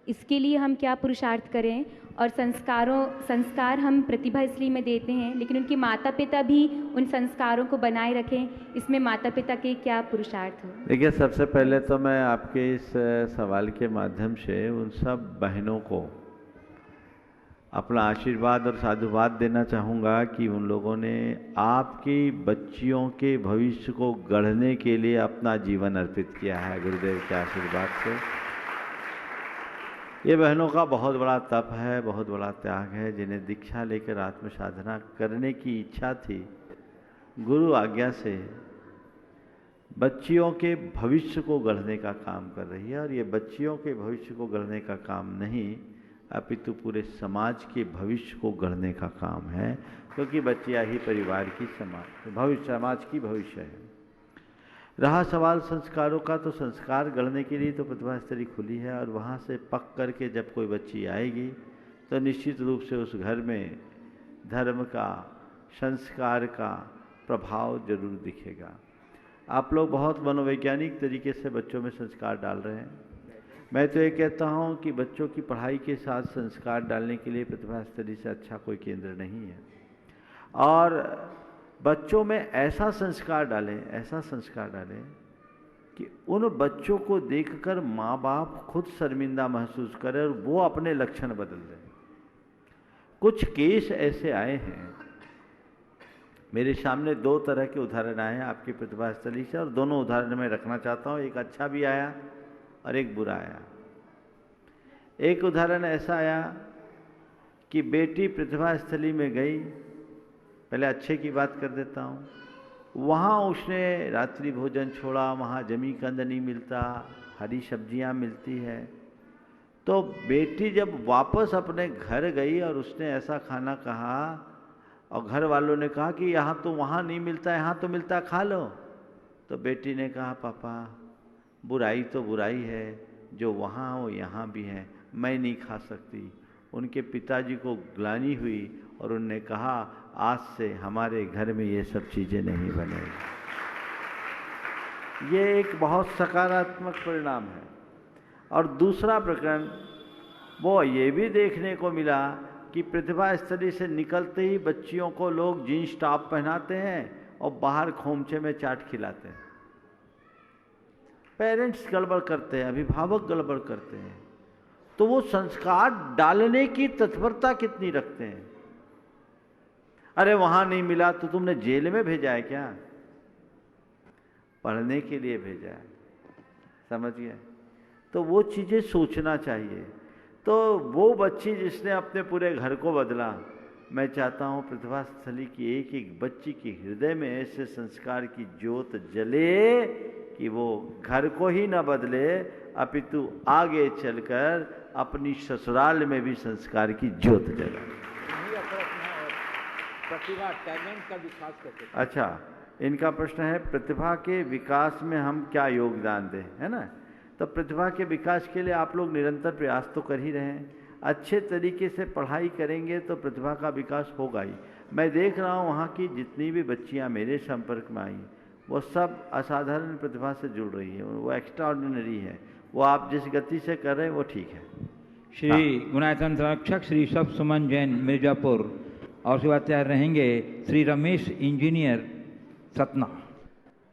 इसके लिए हम क्या पुरुषार्थ करें? और संस्कार हम प्रतिभा इसलिए में देते हैं, लेकिन उनके माता पिता भी उन संस्कारों को बनाए रखें, इसमें माता पिता के क्या पुरुषार्थ हो? देखिए, सबसे पहले तो मैं आपके इस सवाल के माध्यम से उन सब बहनों को अपना आशीर्वाद और साधुवाद देना चाहूँगा कि उन लोगों ने आपकी बच्चियों के भविष्य को गढ़ने के लिए अपना जीवन अर्पित किया है गुरुदेव के आशीर्वाद से। ये बहनों का बहुत बड़ा तप है, बहुत बड़ा त्याग है, जिन्हें दीक्षा लेकर आत्म साधना करने की इच्छा थी। गुरु आज्ञा से बच्चियों के भविष्य को गढ़ने का काम कर रही है, और ये बच्चियों के भविष्य को गढ़ने का काम नहीं, अपितु पूरे समाज के भविष्य को गढ़ने का काम है, क्योंकि बच्चियाँ ही परिवार की समाज की भविष्य है। रहा सवाल संस्कारों का, तो संस्कार गढ़ने के लिए तो प्रतिभा स्तरी खुली है, और वहाँ से पक करके जब कोई बच्ची आएगी तो निश्चित रूप से उस घर में धर्म का, संस्कार का प्रभाव जरूर दिखेगा। आप लोग बहुत मनोवैज्ञानिक तरीके से बच्चों में संस्कार डाल रहे हैं, मैं तो ये कहता हूँ कि बच्चों की पढ़ाई के साथ संस्कार डालने के लिए प्रतिभा स्थली से अच्छा कोई केंद्र नहीं है। और बच्चों में ऐसा संस्कार डालें कि उन बच्चों को देखकर माँ बाप खुद शर्मिंदा महसूस करें और वो अपने लक्षण बदल दें। कुछ केस ऐसे आए हैं, मेरे सामने 2 तरह के उदाहरण आए हैं आपकी प्रतिभा स्थली से, और दोनों उदाहरण मैं रखना चाहता हूँ। एक अच्छा भी आया और एक बुरा आया। एक उदाहरण ऐसा आया कि बेटी प्रतिभा स्थली में गई, पहले अच्छे की बात कर देता हूँ। वहाँ उसने रात्रि भोजन छोड़ा, वहाँ जमी कंद नहीं मिलता, हरी सब्जियाँ मिलती है। तो बेटी जब वापस अपने घर गई और उसने ऐसा खाना कहा और घर वालों ने कहा कि यहाँ तो वहाँ नहीं मिलता, यहाँ तो मिलता, खा लो। तो बेटी ने कहा पापा बुराई तो बुराई है, जो वहाँ हो यहाँ भी है, मैं नहीं खा सकती। उनके पिताजी को ग्लानि हुई और उनने कहा आज से हमारे घर में ये सब चीज़ें नहीं बनेगी। ये एक बहुत सकारात्मक परिणाम है। और दूसरा प्रकरण वो ये भी देखने को मिला कि प्रतिभा स्थली से निकलते ही बच्चियों को लोग जीन्स टॉप पहनाते हैं और बाहर खोमचे में चाट खिलाते हैं। पेरेंट्स गड़बड़ करते हैं, अभिभावक गड़बड़ करते हैं। तो वो संस्कार डालने की तत्परता कितनी रखते हैं। अरे वहां नहीं मिला तो तुमने जेल में भेजा है क्या? पढ़ने के लिए भेजा है, समझिए। तो वो चीज़ें सोचना चाहिए। तो वो बच्ची जिसने अपने पूरे घर को बदला, मैं चाहता हूँ प्रतिभा स्थली की एक एक बच्ची के हृदय में ऐसे संस्कार की ज्योत जले कि वो घर को ही न बदले, अपितु आगे चलकर अपनी ससुराल में भी संस्कार की ज्योत जले। प्रतिभा टैलेंट का विकास कैसे? अच्छा, इनका प्रश्न है प्रतिभा के विकास में हम क्या योगदान दें, है ना। तो प्रतिभा के विकास के लिए आप लोग निरंतर प्रयास तो कर ही रहे हैं। अच्छे तरीके से पढ़ाई करेंगे तो प्रतिभा का विकास होगा ही। मैं देख रहा हूँ वहाँ की जितनी भी बच्चियाँ मेरे संपर्क में आई, वो सब असाधारण प्रतिभा से जुड़ रही है, वो एक्स्ट्रा ऑर्डिनरी है। वो आप जिस गति से कर रहे हैं वो ठीक है। श्री गुणायतन संरक्षक श्री सब सुमन जैन मिर्जापुर और शिवाचार्य रहेंगे श्री रमेश इंजीनियर सतना,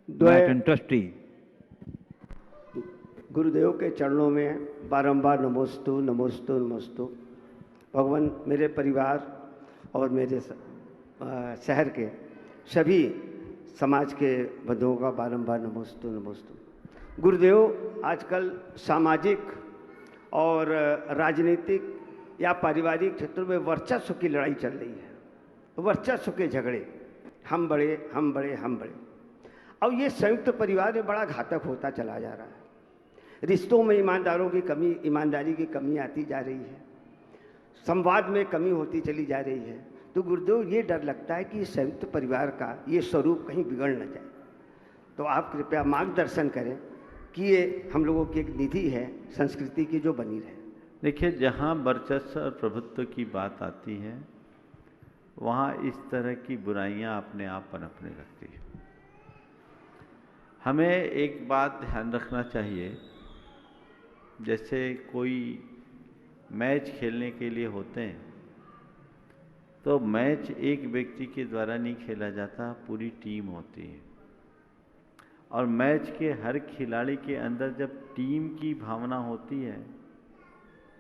गुणायतन ट्रस्टी। गुरुदेव के चरणों में बारंबार नमोस्तु नमोस्तु नमोस्तु। भगवान मेरे परिवार और मेरे शहर के सभी समाज के बंधुओं का बारंबार नमोस्तु नमोस्तु। गुरुदेव, आजकल सामाजिक और राजनीतिक या पारिवारिक क्षेत्रों में वर्चस्व की लड़ाई चल रही है, वर्चस्व के झगड़े, हम बड़े हम बड़े हम बड़े। अब ये संयुक्त परिवार में बड़ा घातक होता चला जा रहा है। रिश्तों में ईमानदारों की कमी, ईमानदारी की कमी आती जा रही है, संवाद में कमी होती चली जा रही है। तो गुरुदेव, ये डर लगता है कि संयुक्त परिवार का ये स्वरूप कहीं बिगड़ न जाए। तो आप कृपया मार्गदर्शन करें कि ये हम लोगों की एक निधि है संस्कृति की जो बनी रहे। देखिए, जहाँ वर्चस्व और प्रभुत्व की बात आती है वहाँ इस तरह की बुराइयाँ अपने आप पनपने लगती है। हमें एक बात ध्यान रखना चाहिए, जैसे कोई मैच खेलने के लिए होते हैं तो मैच एक व्यक्ति के द्वारा नहीं खेला जाता, पूरी टीम होती है। और मैच के हर खिलाड़ी के अंदर जब टीम की भावना होती है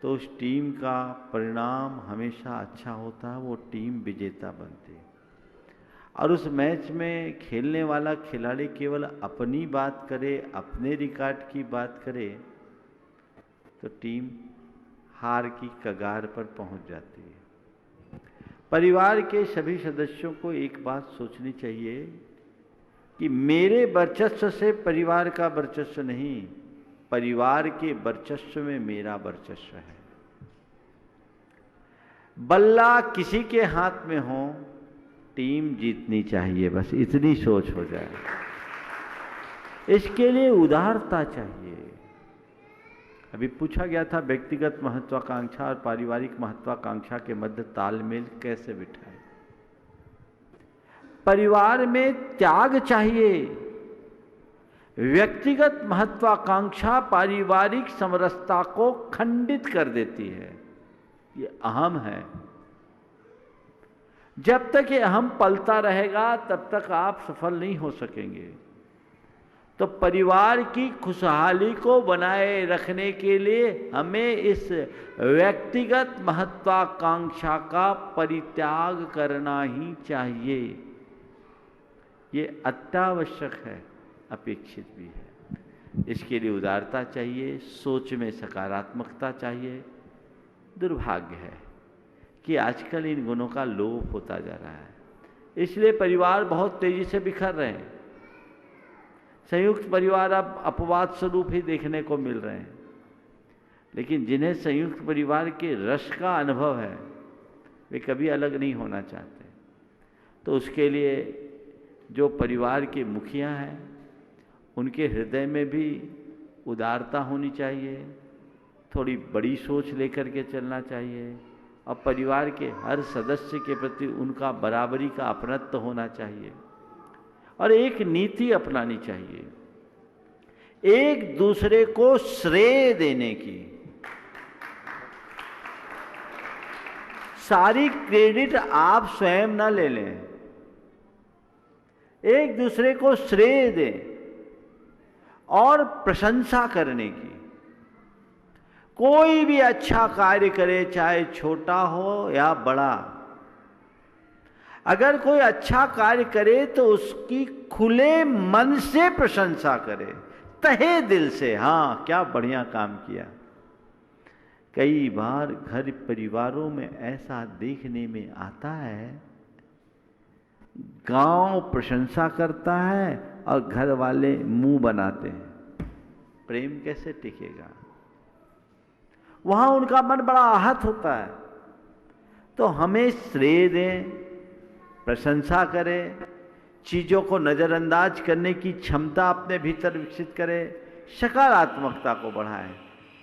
तो उस टीम का परिणाम हमेशा अच्छा होता है, वो टीम विजेता बनती है। और उस मैच में खेलने वाला खिलाड़ी केवल अपनी बात करे, अपने रिकॉर्ड की बात करे तो टीम हार की कगार पर पहुंच जाती है। परिवार के सभी सदस्यों को एक बात सोचनी चाहिए कि मेरे वर्चस्व से परिवार का वर्चस्व नहीं, परिवार के वर्चस्व में मेरा वर्चस्व है। बल्ला किसी के हाथ में हो, टीम जीतनी चाहिए, बस इतनी सोच हो जाए। इसके लिए उदारता चाहिए। अभी पूछा गया था व्यक्तिगत महत्वाकांक्षा और पारिवारिक महत्वाकांक्षा के मध्य तालमेल कैसे बिठाएं। परिवार में त्याग चाहिए, व्यक्तिगत महत्वाकांक्षा पारिवारिक समरसता को खंडित कर देती है। ये अहम है। जब तक ये अहम पलता रहेगा तब तक आप सफल नहीं हो सकेंगे। तो परिवार की खुशहाली को बनाए रखने के लिए हमें इस व्यक्तिगत महत्वाकांक्षा का परित्याग करना ही चाहिए। ये अत्यावश्यक है, अपेक्षित भी है। इसके लिए उदारता चाहिए, सोच में सकारात्मकता चाहिए। दुर्भाग्य है कि आजकल इन गुणों का लोप होता जा रहा है, इसलिए परिवार बहुत तेजी से बिखर रहे हैं। संयुक्त परिवार अब अपवाद स्वरूप ही देखने को मिल रहे हैं। लेकिन जिन्हें संयुक्त परिवार के रस का अनुभव है वे कभी अलग नहीं होना चाहते। तो उसके लिए जो परिवार के मुखिया हैं उनके हृदय में भी उदारता होनी चाहिए, थोड़ी बड़ी सोच लेकर के चलना चाहिए और परिवार के हर सदस्य के प्रति उनका बराबरी का अपनत्व होना चाहिए और एक नीति अपनानी चाहिए, एक दूसरे को श्रेय देने की। सारी क्रेडिट आप स्वयं न ले लें, एक दूसरे को श्रेय दें और प्रशंसा करने की। कोई भी अच्छा कार्य करे, चाहे छोटा हो या बड़ा, अगर कोई अच्छा कार्य करे तो उसकी खुले मन से प्रशंसा करे, तहे दिल से। हाँ, क्या बढ़िया काम किया। कई बार घर परिवारों में ऐसा देखने में आता है, गांव प्रशंसा करता है और घर वाले मुंह बनाते हैं। प्रेम कैसे टिकेगा? वहां उनका मन बड़ा आहत होता है। तो हमें श्रेय दें, प्रशंसा करें, चीज़ों को नज़रअंदाज करने की क्षमता अपने भीतर विकसित करें, सकारात्मकता को बढ़ाएं,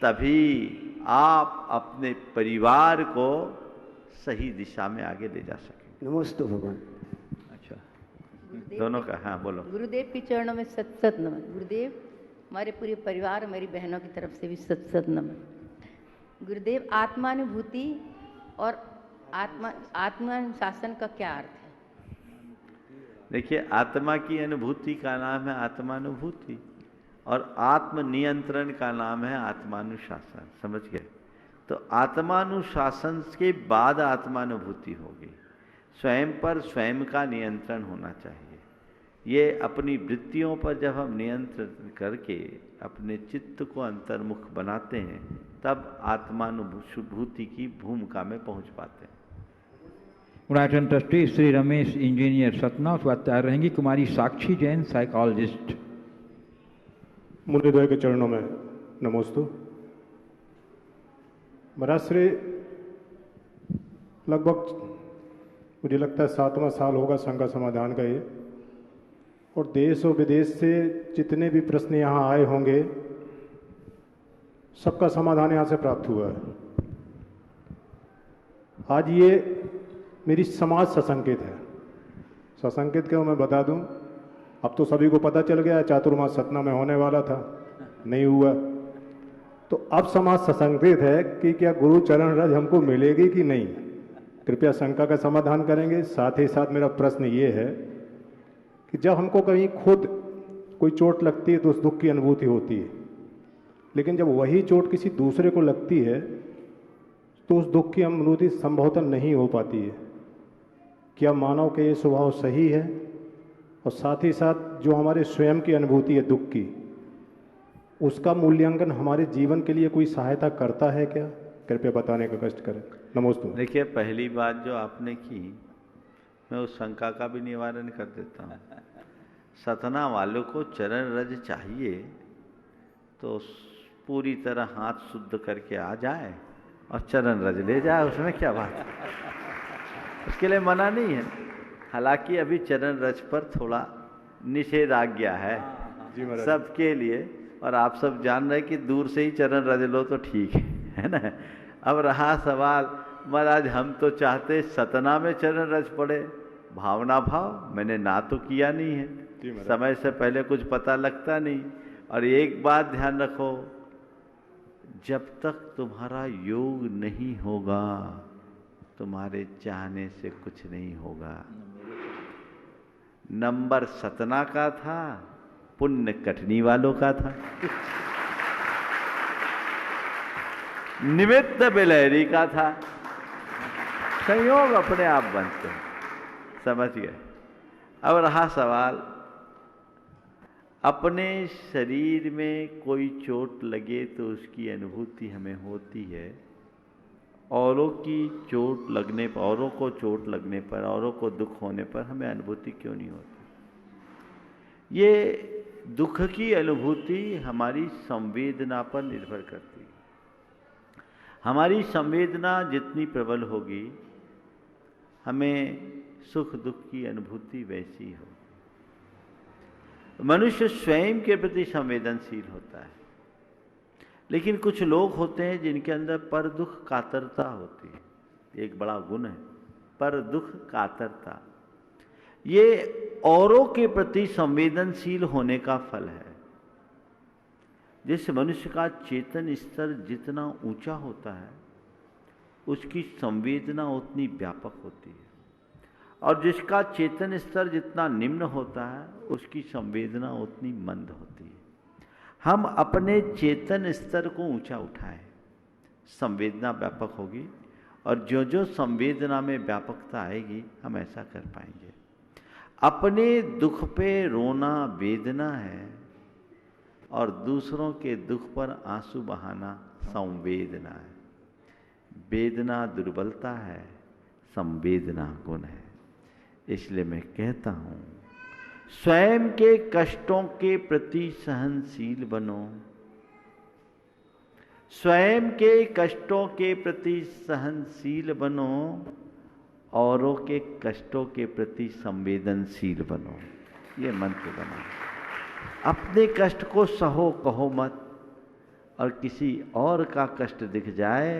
तभी आप अपने परिवार को सही दिशा में आगे ले जा सकें। नमस्ते भगवान। अच्छा, दोनों का, हाँ बोलो। गुरुदेव के चरणों में सत सत नमन। गुरुदेव, हमारे पूरे परिवार, मेरी बहनों की तरफ से भी सत सत नमन। गुरुदेव, आत्मानुभूति और आत्मानुशासन का क्या अर्थ है? देखिए, आत्मा की अनुभूति का नाम है आत्मानुभूति और आत्मनियंत्रण का नाम है आत्मानुशासन। समझ गए? तो आत्मानुशासन के बाद आत्मानुभूति होगी। स्वयं पर स्वयं का नियंत्रण होना चाहिए। ये अपनी वृत्तियों पर जब हम नियंत्रण करके अपने चित्त को अंतर्मुख बनाते हैं तब आत्मानुभूति की भूमिका में पहुंच पाते हैं। गुणायतन ट्रस्टी श्री रमेश इंजीनियर सतना, उसके बाद तैयार रहेंगी कुमारी साक्षी जैन साइकोलॉजिस्ट। मुनिद्वय के चरणों में नमोस्तु। महाराज श्री, लगभग मुझे लगता है 7वां साल होगा संघ समाधान का ये, और देश और विदेश से जितने भी प्रश्न यहाँ आए होंगे सबका समाधान यहाँ से प्राप्त हुआ है। आज ये मेरी समाज ससंकेत है। ससंकेत क्यों मैं बता दूं, अब तो सभी को पता चल गया चातुर्मास सतना में होने वाला था, नहीं हुआ। तो अब समाज ससंकेत है कि क्या गुरु चरण रज हमको मिलेगी कि नहीं। कृपया शंका का समाधान करेंगे। साथ ही साथ मेरा प्रश्न ये है कि जब हमको कहीं खुद कोई चोट लगती है तो उस दुख की अनुभूति होती है, लेकिन जब वही चोट किसी दूसरे को लगती है तो उस दुख की अनुभूति संभवतः नहीं हो पाती है। क्या मानव का ये स्वभाव सही है? और साथ ही साथ जो हमारे स्वयं की अनुभूति है दुख की, उसका मूल्यांकन हमारे जीवन के लिए कोई सहायता करता है क्या? कृपया बताने का कष्ट करें। नमस्ते। देखिए, पहली बात जो आपने की, मैं उस शंका का भी निवारण कर देता हूँ। सतना वालों को चरण रज चाहिए तो पूरी तरह हाथ शुद्ध करके आ जाए और चरण रज ले जाए, उसमें क्या बात है, उसके लिए मना नहीं है। हालांकि अभी चरण रज पर थोड़ा निषेधाज्ञा है सबके लिए, और आप सब जान रहे कि दूर से ही चरण रज लो तो ठीक है ना। अब रहा सवाल, महाराज हम तो चाहते सतना में चरण रज पड़े, भावना भाव मैंने ना तो किया नहीं है, समय से पहले कुछ पता लगता नहीं। और एक बात ध्यान रखो, जब तक तुम्हारा योग नहीं होगा तुम्हारे चाहने से कुछ नहीं होगा। नंबर सतना का था, पुण्य कटनी वालों का था। निमित्त बिलहरी का था। संयोग अपने आप बनते हैं, समझ गए। अब रहा सवाल, अपने शरीर में कोई चोट लगे तो उसकी अनुभूति हमें होती है, औरों की चोट लगने पर, औरों को चोट लगने पर, औरों को दुख होने पर हमें अनुभूति क्यों नहीं होती? ये दुख की अनुभूति हमारी संवेदना पर निर्भर करती है। हमारी संवेदना जितनी प्रबल होगी हमें सुख दुख की अनुभूति वैसी हो। मनुष्य स्वयं के प्रति संवेदनशील होता है, लेकिन कुछ लोग होते हैं जिनके अंदर पर दुख कातरता होती है। एक बड़ा गुण है पर दुख कातरता। ये औरों के प्रति संवेदनशील होने का फल है। जिस मनुष्य का चेतन स्तर जितना ऊंचा होता है उसकी संवेदना उतनी व्यापक होती है, और जिसका चेतन स्तर जितना निम्न होता है उसकी संवेदना उतनी मंद होती है। हम अपने चेतन स्तर को ऊंचा उठाएं, संवेदना व्यापक होगी, और जो जो संवेदना में व्यापकता आएगी हम ऐसा कर पाएंगे। अपने दुख पे रोना वेदना है और दूसरों के दुख पर आंसू बहाना संवेदना है। वेदना दुर्बलता है, संवेदना गुण है। इसलिए मैं कहता हूं, स्वयं के कष्टों के प्रति सहनशील बनो। स्वयं के कष्टों के प्रति सहनशील बनो, औरों के कष्टों के प्रति संवेदनशील बनो। ये मंत्र बना। अपने कष्ट को सहो कहो मत, और किसी और का कष्ट दिख जाए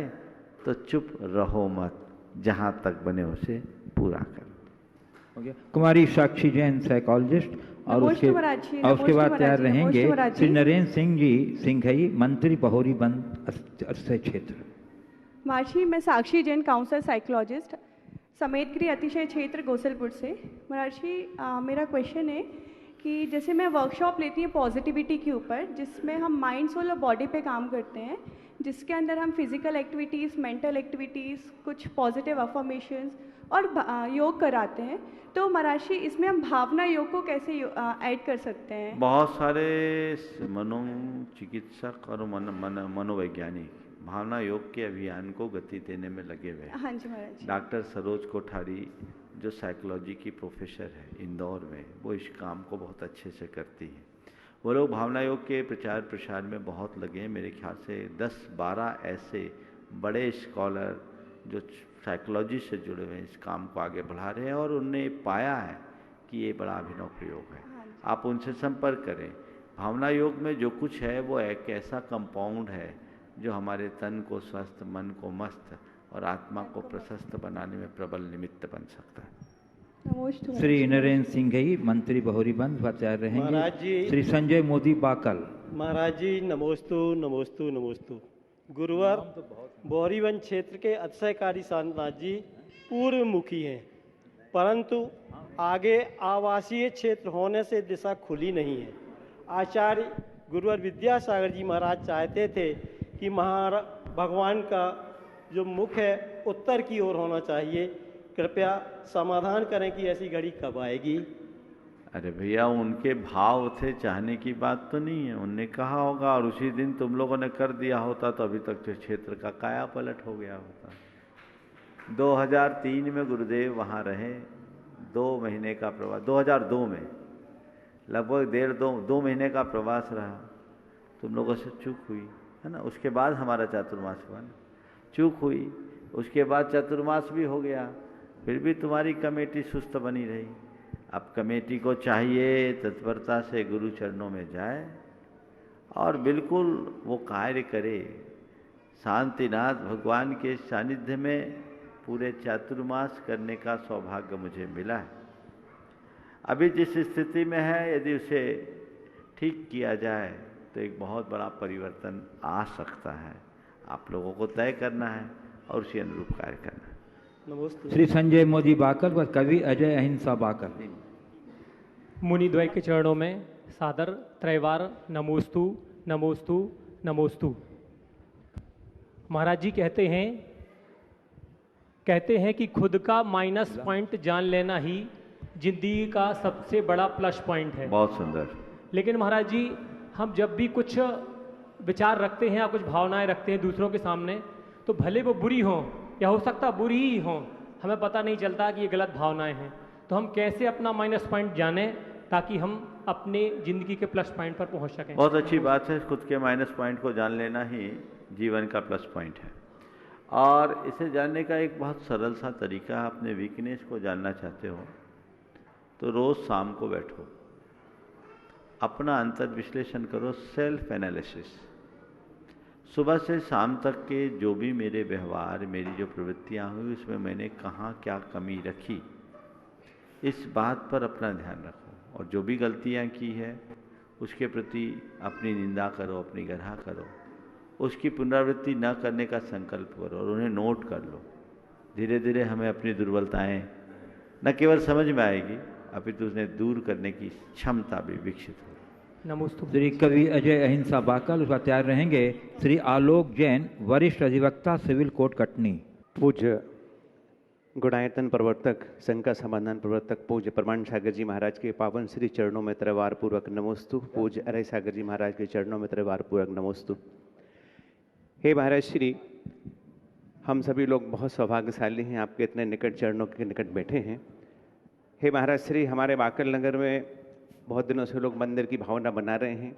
तो चुप रहो मत, जहां तक बने उसे पूरा करो। कुमारी साक्षी जैन साइकोलॉजिस्ट, और उसके बाद तैयार रहेंगे श्री नरेंद्र सिंह जी सिंघई, मंत्री बहोरी बंद अस्थय क्षेत्र। महर्षि, मैं साक्षी जैन काउंसलर साइकोलॉजिस्ट, समेतगिरी अतिशय क्षेत्र गोसलपुर से। महर्षि, मेरा क्वेश्चन है कि जैसे मैं वर्कशॉप लेती हूँ पॉजिटिविटी के ऊपर, जिसमें हम माइंड सोल और बॉडी पे काम करते हैं, जिसके अंदर हम फिजिकल एक्टिविटीज़, मेंटल एक्टिविटीज़, कुछ पॉजिटिव अफर्मेशंस और योग कराते हैं। तो महर्षि, इसमें हम भावना योग को कैसे ऐड कर सकते हैं? बहुत सारे मनोचिकित्सक और मनोवैज्ञानिक भावना योग के अभियान को गति देने में लगे हुए हैं। हाँ जी महाराज। डॉक्टर सरोज कोठारी जो साइकोलॉजी की प्रोफेसर है इंदौर में, वो इस काम को बहुत अच्छे से करती हैं। वो लोग भावना योग के प्रचार प्रसार में बहुत लगे हैं। मेरे ख्याल से 10-12 ऐसे बड़े स्कॉलर जो साइकोलॉजी से जुड़े हुए हैं इस काम को आगे बढ़ा रहे हैं, और उनने पाया है कि ये बड़ा अभिनव प्रयोग है। आप उनसे संपर्क करें। भावना योग में जो कुछ है वो एक ऐसा कंपाउंड है जो हमारे तन को स्वस्थ, मन को मस्त और आत्मा को प्रशस्त बनाने में प्रबल निमित्त बन सकता है। श्री नरेंद्र सिंघई, मंत्री बहोरी बंद तैयार रहेंगे श्री संजय मोदी बाकल। महाराज जी नमोस्तु नमोस्तु नमोस्तु। गुरुवर बोरीवंश क्षेत्र के अतिशयकारी शांतनाथ जी पूर्व मुखी हैं, परंतु आगे आवासीय क्षेत्र होने से दिशा खुली नहीं है। आचार्य गुरुवर विद्यासागर जी महाराज चाहते थे कि भगवान का जो मुख है उत्तर की ओर होना चाहिए। कृपया समाधान करें कि ऐसी घड़ी कब आएगी? अरे भैया, उनके भाव थे, चाहने की बात तो नहीं है। उनने कहा होगा और उसी दिन तुम लोगों ने कर दिया होता तो अभी तक तो क्षेत्र का काया पलट हो गया होता। 2003 में गुरुदेव वहाँ रहे, 2 महीने का प्रवास। 2002 में लगभग 1.5-2 महीने का प्रवास रहा। तुम लोगों से चूक हुई है ना। उसके बाद हमारा चातुर्मास हुआ ना, चूक हुई। उसके बाद चातुर्मास भी हो गया, फिर भी तुम्हारी कमेटी सुस्त बनी रही। अब कमेटी को चाहिए तत्परता से गुरु चरणों में जाए और बिल्कुल वो कार्य करे। शांतिनाथ भगवान के सानिध्य में पूरे चातुर्मास करने का सौभाग्य मुझे मिला है। अभी जिस स्थिति में है यदि उसे ठीक किया जाए तो एक बहुत बड़ा परिवर्तन आ सकता है। आप लोगों को तय करना है और उसी अनुरूप कार्य करना है। नमस्ते। श्री संजय मोदी बाकल व कवि अजय अहिंसा बाकल। मुनिद्वय के चरणों में सादर त्रैवार नमोस्तु नमोस्तु नमोस्तु। महाराज जी कहते हैं कि खुद का माइनस पॉइंट जान लेना ही जिंदगी का सबसे बड़ा प्लस पॉइंट है। बहुत सुंदर। लेकिन महाराज जी हम जब भी कुछ विचार रखते हैं या कुछ भावनाएं रखते हैं दूसरों के सामने, तो भले वो बुरी हों या हो सकता बुरी ही हों, हमें पता नहीं चलता कि ये गलत भावनाएं हैं। तो हम कैसे अपना माइनस पॉइंट जानें ताकि हम अपने ज़िंदगी के प्लस पॉइंट पर पहुंच सकें? बहुत अच्छी बात है। खुद के माइनस पॉइंट को जान लेना ही जीवन का प्लस पॉइंट है। और इसे जानने का एक बहुत सरल सा तरीका है। अपने वीकनेस को जानना चाहते हो तो रोज़ शाम को बैठो, अपना अंतर विश्लेषण करो, सेल्फ एनालिसिस। सुबह से शाम तक के जो भी मेरे व्यवहार, मेरी जो प्रवृत्तियाँ हुई, उसमें मैंने कहाँ क्या कमी रखी, इस बात पर अपना ध्यान रखो। और जो भी गलतियाँ की है उसके प्रति अपनी निंदा करो, अपनी गढ़ा करो, उसकी पुनरावृत्ति न करने का संकल्प करो और उन्हें नोट कर लो। धीरे धीरे हमें अपनी दुर्बलताएं न केवल समझ में आएगी, अपितु उन्हें दूर करने की क्षमता भी विकसित होगी। नमस्ते। श्री कवि अजय अहिंसा बाकल। उसका तैयार रहेंगे श्री आलोक जैन, वरिष्ठ अधिवक्ता, सिविल कोर्ट, कटनी। पूज्य गुणायतन प्रवर्तक, शंका समाधान प्रवर्तक पूज्य प्रमाण सागर जी महाराज के पावन श्री चरणों में त्रैवार पूर्वक नमोस्तु। पूज्य अरय सागर जी महाराज के चरणों में त्रैवार पूर्वक नमोस्तु। हे महाराज श्री, हम सभी लोग बहुत सौभाग्यशाली हैं, आपके इतने निकट चरणों के निकट बैठे हैं। हे महाराज श्री, हमारे बाकल नगर में बहुत दिनों से लोग मंदिर की भावना बना रहे हैं।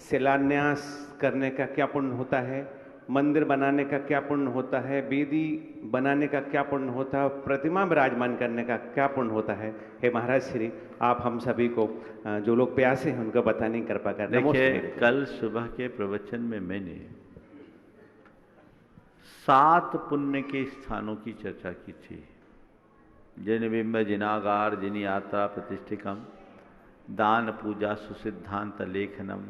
शिलान्यास करने का क्या पुण्य होता है, मंदिर बनाने का क्या पुण्य होता है, वेदी बनाने का क्या पुण्य होता है, प्रतिमा विराजमान करने का क्या पुण्य होता है। हे महाराज श्री, आप हम सभी को, जो लोग प्यासे हैं, उनको बताने की कृपा करें। देखिए, कल सुबह के प्रवचन में मैंने 7 पुण्य के स्थानों की चर्चा की थी। जिनबिंब जिनागार जिनी यात्रा प्रतिष्ठिकम दान पूजा सुसिद्धांत लेखनम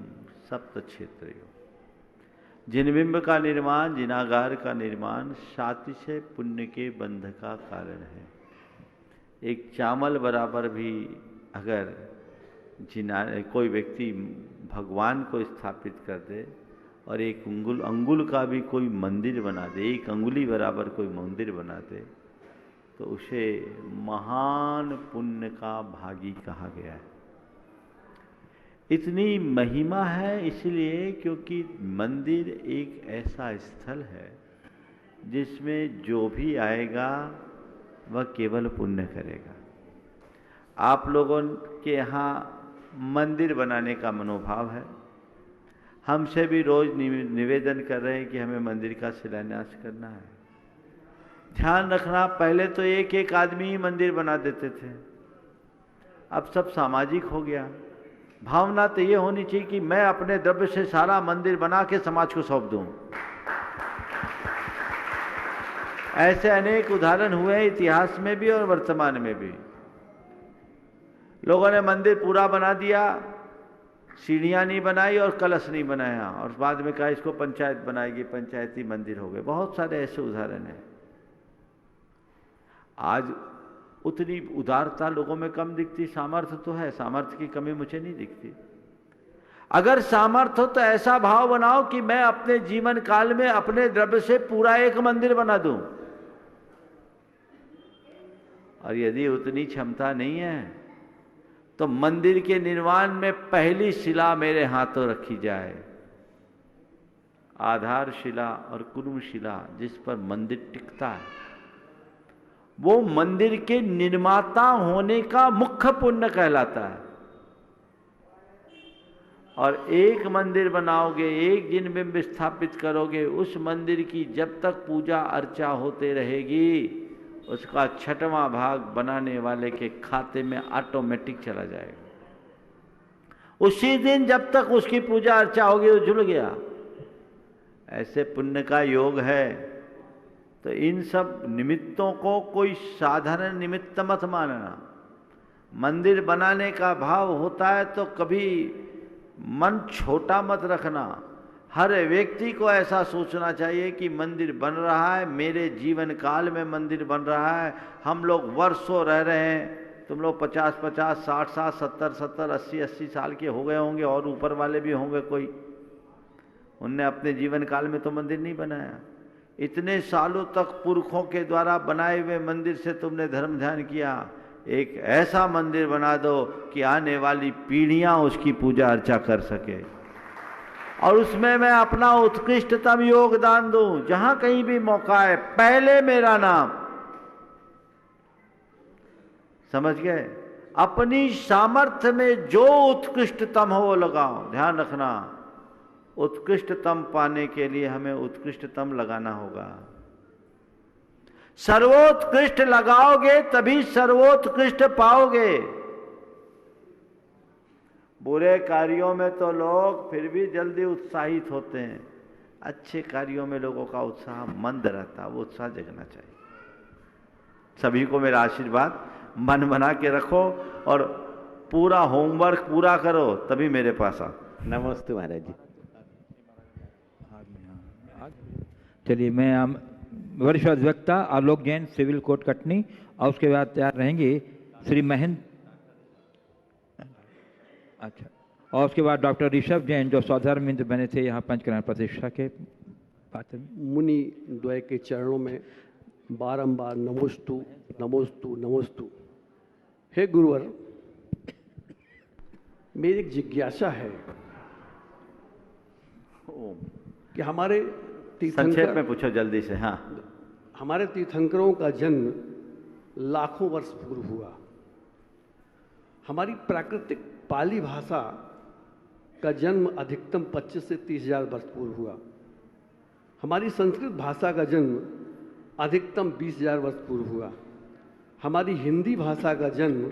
सप्त क्षेत्रों। जिनबिंब का निर्माण, जिनागार का निर्माण सातिशय पुण्य के बंध का कारण है। एक चावल बराबर भी अगर कोई व्यक्ति भगवान को स्थापित कर दे और एक अंगुल का भी कोई मंदिर बना दे, एक अंगुली बराबर कोई मंदिर बना दे, तो उसे महान पुण्य का भागी कहा गया है। इतनी महिमा है इसलिए क्योंकि मंदिर एक ऐसा स्थल है जिसमें जो भी आएगा वह केवल पुण्य करेगा। आप लोगों के यहाँ मंदिर बनाने का मनोभाव है, हमसे भी रोज निवेदन कर रहे हैं कि हमें मंदिर का शिलान्यास करना है। ध्यान रखना, पहले तो एक एक आदमी ही मंदिर बना देते थे, अब सब सामाजिक हो गया। भावना तो ये होनी चाहिए कि मैं अपने द्रव्य से सारा मंदिर बना के समाज को सौंप दूं। ऐसे अनेक उदाहरण हुए हैं इतिहास में भी और वर्तमान में भी। लोगों ने मंदिर पूरा बना दिया, सीढ़ियां नहीं बनाई और कलश नहीं बनाया, और बाद में कहा इसको पंचायत बनाएगी, पंचायती मंदिर हो गए। बहुत सारे ऐसे उदाहरण हैं। आज उतनी उदारता लोगों में कम दिखती। सामर्थ्य तो है, सामर्थ्य की कमी मुझे नहीं दिखती। अगर सामर्थ्य हो तो ऐसा भाव बनाओ कि मैं अपने जीवन काल में अपने द्रव्य से पूरा एक मंदिर बना दूं। और यदि उतनी क्षमता नहीं है तो मंदिर के निर्माण में पहली शिला मेरे हाथों रखी जाए, आधार शिला और कुर्म शिला, जिस पर मंदिर टिकता है। वो मंदिर के निर्माता होने का मुख्य पुण्य कहलाता है। और एक मंदिर बनाओगे, एक जिनबिंब स्थापित करोगे, उस मंदिर की जब तक पूजा अर्चा होते रहेगी, उसका 6वां भाग बनाने वाले के खाते में ऑटोमेटिक चला जाएगा। उसी दिन जब तक उसकी पूजा अर्चा होगी, वो जुड़ गया। ऐसे पुण्य का योग है। तो इन सब निमित्तों को कोई साधारण निमित्त मत मानना। मंदिर बनाने का भाव होता है तो कभी मन छोटा मत रखना। हर व्यक्ति को ऐसा सोचना चाहिए कि मंदिर बन रहा है, मेरे जीवन काल में मंदिर बन रहा है। हम लोग वर्षों रह रहे हैं, तुम लोग 50-50, 60-60, 70-70, 80-80 साल के हो गए होंगे और ऊपर वाले भी होंगे कोई। उनने अपने जीवन काल में तो मंदिर नहीं बनाया। इतने सालों तक पुरखों के द्वारा बनाए हुए मंदिर से तुमने धर्म ध्यान किया। एक ऐसा मंदिर बना दो कि आने वाली पीढ़ियां उसकी पूजा अर्चा कर सके, और उसमें मैं अपना उत्कृष्टतम योगदान दूं। जहां कहीं भी मौका है, पहले मेरा नाम, समझ गए? अपनी सामर्थ्य में जो उत्कृष्टतम हो वो लगाओ। ध्यान रखना, उत्कृष्टतम पाने के लिए हमें उत्कृष्टतम लगाना होगा। सर्वोत्कृष्ट लगाओगे तभी सर्वोत्कृष्ट पाओगे। बुरे कार्यों में तो लोग फिर भी जल्दी उत्साहित होते हैं, अच्छे कार्यों में लोगों का उत्साह मंद रहता, वो उत्साह जगना चाहिए। सभी को मेरा आशीर्वाद, मन बना के रखो और पूरा होमवर्क पूरा करो, तभी मेरे पास आओ। नमस्ते महाराज जी। चलिए, मैं वरिष्ठ अधिवक्ता आलोक जैन, सिविल कोर्ट कटनी, और उसके बाद तैयार रहेंगे श्री महेंद्र, अच्छा, और उसके बाद डॉक्टर ऋषभ जैन जो स्वधर्मिंद्र बने थे यहाँ पंचकल्याण प्रतिष्ठा के पात्र। मुनि द्वय के चरणों में बारंबार नमोस्तु नमोस्तु नमोस्तु। हे गुरुवर, मेरी एक जिज्ञासा है कि हमारे संक्षेप में पूछो जल्दी से। हाँ, हमारे तीर्थंकरों का जन्म लाखों वर्ष पूर्व हुआ। हमारी प्राकृतिक पाली भाषा का जन्म अधिकतम 25 से 30 हजार वर्ष पूर्व हुआ। हमारी संस्कृत भाषा का जन्म अधिकतम 20,000 वर्ष पूर्व हुआ। हमारी हिंदी भाषा का जन्म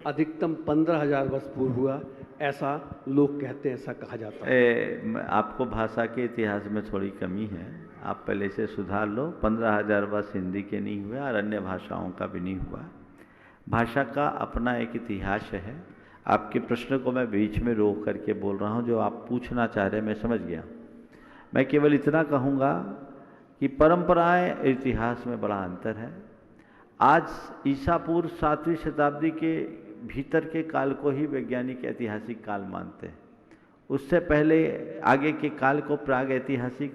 अधिकतम 15,000 वर्ष पूर्व हुआ। ऐसा लोग कहते हैं, ऐसा कहा जाता है। आपको भाषा के इतिहास में थोड़ी कमी है, आप पहले से सुधार लो। 15,000 वर्ष हिंदी के नहीं हुए और अन्य भाषाओं का भी नहीं हुआ। भाषा का अपना एक इतिहास है। आपके प्रश्न को मैं बीच में रोक करके बोल रहा हूँ, जो आप पूछना चाह रहे हैं मैं समझ गया। मैं केवल इतना कहूँगा कि परंपराएं इतिहास में बड़ा अंतर है। आज ईसा पूर्व 7वीं शताब्दी के भीतर के काल को ही वैज्ञानिक ऐतिहासिक काल मानते हैं। उससे पहले आगे के काल को प्राग ऐतिहासिक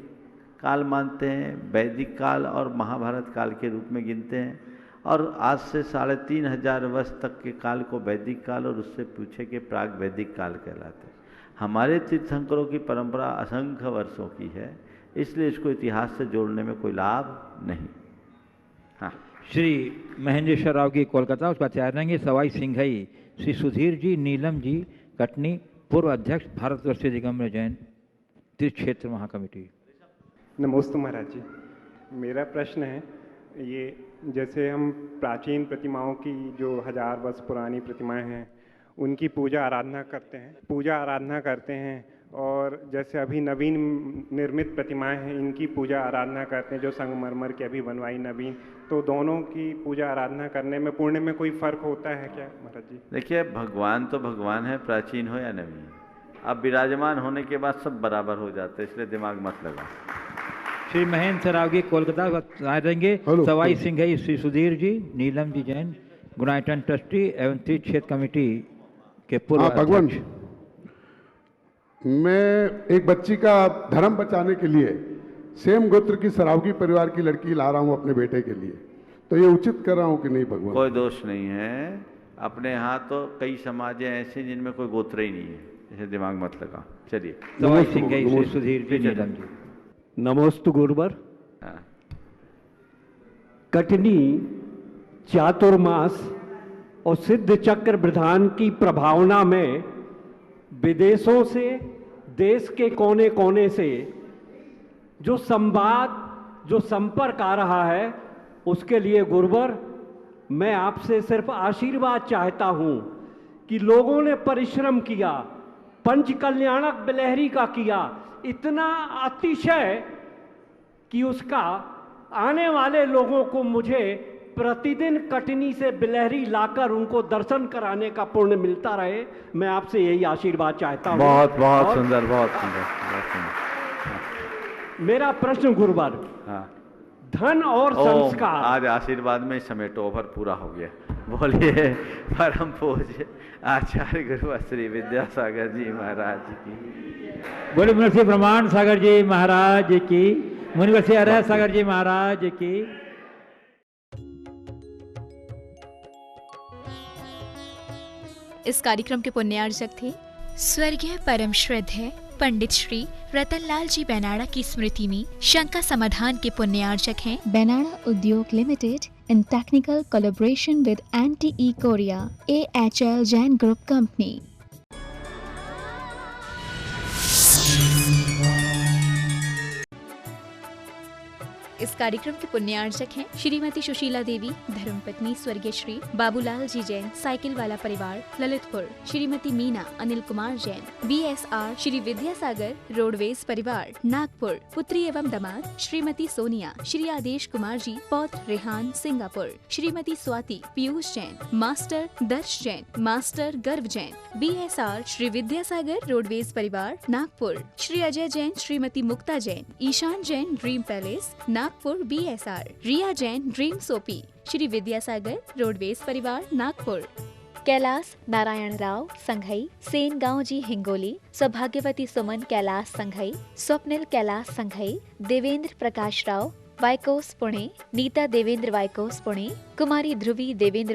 काल मानते हैं, वैदिक काल और महाभारत काल के रूप में गिनते हैं, और आज से 3,500 वर्ष तक के काल को वैदिक काल और उससे पूछे के प्राग वैदिक काल कहलाते हैं। हमारे तीर्थंकरों की परंपरा असंख्य वर्षों की है, इसलिए इसको इतिहास से जोड़ने में कोई लाभ नहीं। हाँ, श्री महेंद्रेश्वर राव की कोलकाता, उसका तैयार रहेंगे सवाई सिंघई श्री सुधीर जी, नीलम जी कटनी, पूर्व अध्यक्ष भारतवर्षीय दिगंबर जैन तीर्थ क्षेत्र महाकमिटी। नमस्ते महाराज जी। मेरा प्रश्न है ये, जैसे हम प्राचीन प्रतिमाओं की जो 1000 वर्ष पुरानी प्रतिमाएं हैं उनकी पूजा आराधना करते हैं, और जैसे अभी नवीन निर्मित प्रतिमाएं हैं इनकी पूजा आराधना करते हैं, जो संगमरमर की अभी बनवाई नवीन, तो दोनों की पूजा आराधना करने में पुण्य में कोई फर्क होता है क्या महाराज जी? देखिए, भगवान तो भगवान है, प्राचीन हो या नवीन। अब विराजमान होने के बाद सब बराबर हो जाते हैं, इसलिए दिमाग मत लगा। श्री महेंद्र राव की कोलकाता आए रहेंगे सवाई सिंघई श्री सुधीर जी, नीलम जी जैन गुणायतन ट्रस्टी एवं तीर्थ क्षेत्र कमेटी के पूर्व भगवान, मैं एक बच्ची का धर्म बचाने के लिए सेम गोत्र की सरावगी परिवार की लड़की ला रहा हूं अपने बेटे के लिए, तो ये उचित कर रहा हूं कि नहीं भगवान? कोई दोष नहीं है। अपने यहाँ तो कई समाज हैं ऐसे जिनमें कोई गोत्र ही नहीं है, इसे दिमाग मत लगा। चलिए, सवाई सिंघई श्री सुधीर जी, नीलम जी। नमोस्तु गुरुवर। कटनी चातुर्मास और सिद्ध चक्र विधान की प्रभावना में विदेशों से, देश के कोने कोने से जो संवाद, जो संपर्क आ रहा है, उसके लिए गुरुवर मैं आपसे सिर्फ आशीर्वाद चाहता हूं कि लोगों ने परिश्रम किया, पंच कल्याणक बिलहरी का किया, इतना अतिशय कि उसका आने वाले लोगों को मुझे प्रतिदिन कटनी से बिलहरी लाकर उनको दर्शन कराने का पुण्य मिलता रहे। मैं आपसे यही आशीर्वाद चाहता हूँ। बहुत बहुत सुंदर, बहुत सुंदर, बहुत सुंदर। मेरा प्रश्न गुरुवर, हाँ, धन और संस्कार। आज आशीर्वाद में समेट ओवर पूरा हो गया। बोलिए परम पूज्य आचार्य गुरुवर श्री विद्यासागर जी महाराज की। बोले मुनिवर प्रमाण सागर जी महाराज की, मुनिवर अरह सागर जी महाराज की। इस कार्यक्रम के पुण्यार्चक थे स्वर्गीय परम श्रद्धेय पंडित श्री रतनलाल जी बेनाड़ा की स्मृति में शंका समाधान के पुण्यार्चक हैं Benada Udyog Limited in technical collaboration with NTE Korea, AHL Jain Group Company. इस कार्यक्रम के पुण्यार्चक हैं श्रीमती सुशीला देवी, धर्मपत्नी स्वर्गीय श्री बाबूलाल जी जैन, साइकिल वाला परिवार, ललितपुर। श्रीमती मीना अनिल कुमार जैन, BSR श्री विद्यासागर रोडवेज परिवार, नागपुर। पुत्री एवं दामाद श्रीमती सोनिया, श्री आदेश कुमार जी, पौत्र Rehan, Singapore. Shrimati Swati Piyush Jain, master Darsh Jain, master Garv Jain, BSR Shri Vidyasagar roadways परिवार, Nagpur. Shri Ajay Jain, Shrimati Mukta Jain, Ishan Jain dream palace, Nagpur BSR। Riya Jain dream सोपी, श्री विद्यासागर रोडवेज परिवार, नागपुर। कैलाश नारायण राव संघई, सेन गांव जी हिंगोली। सौभाग्यवती सुमन कैलाश संघई, स्वप्निल कैलाश संघई, देवेंद्र प्रकाश राव वाइकोस पुणे, नीता देवेंद्र वाइकोस पुणे, कुमारी ध्रुवी देवेंद्र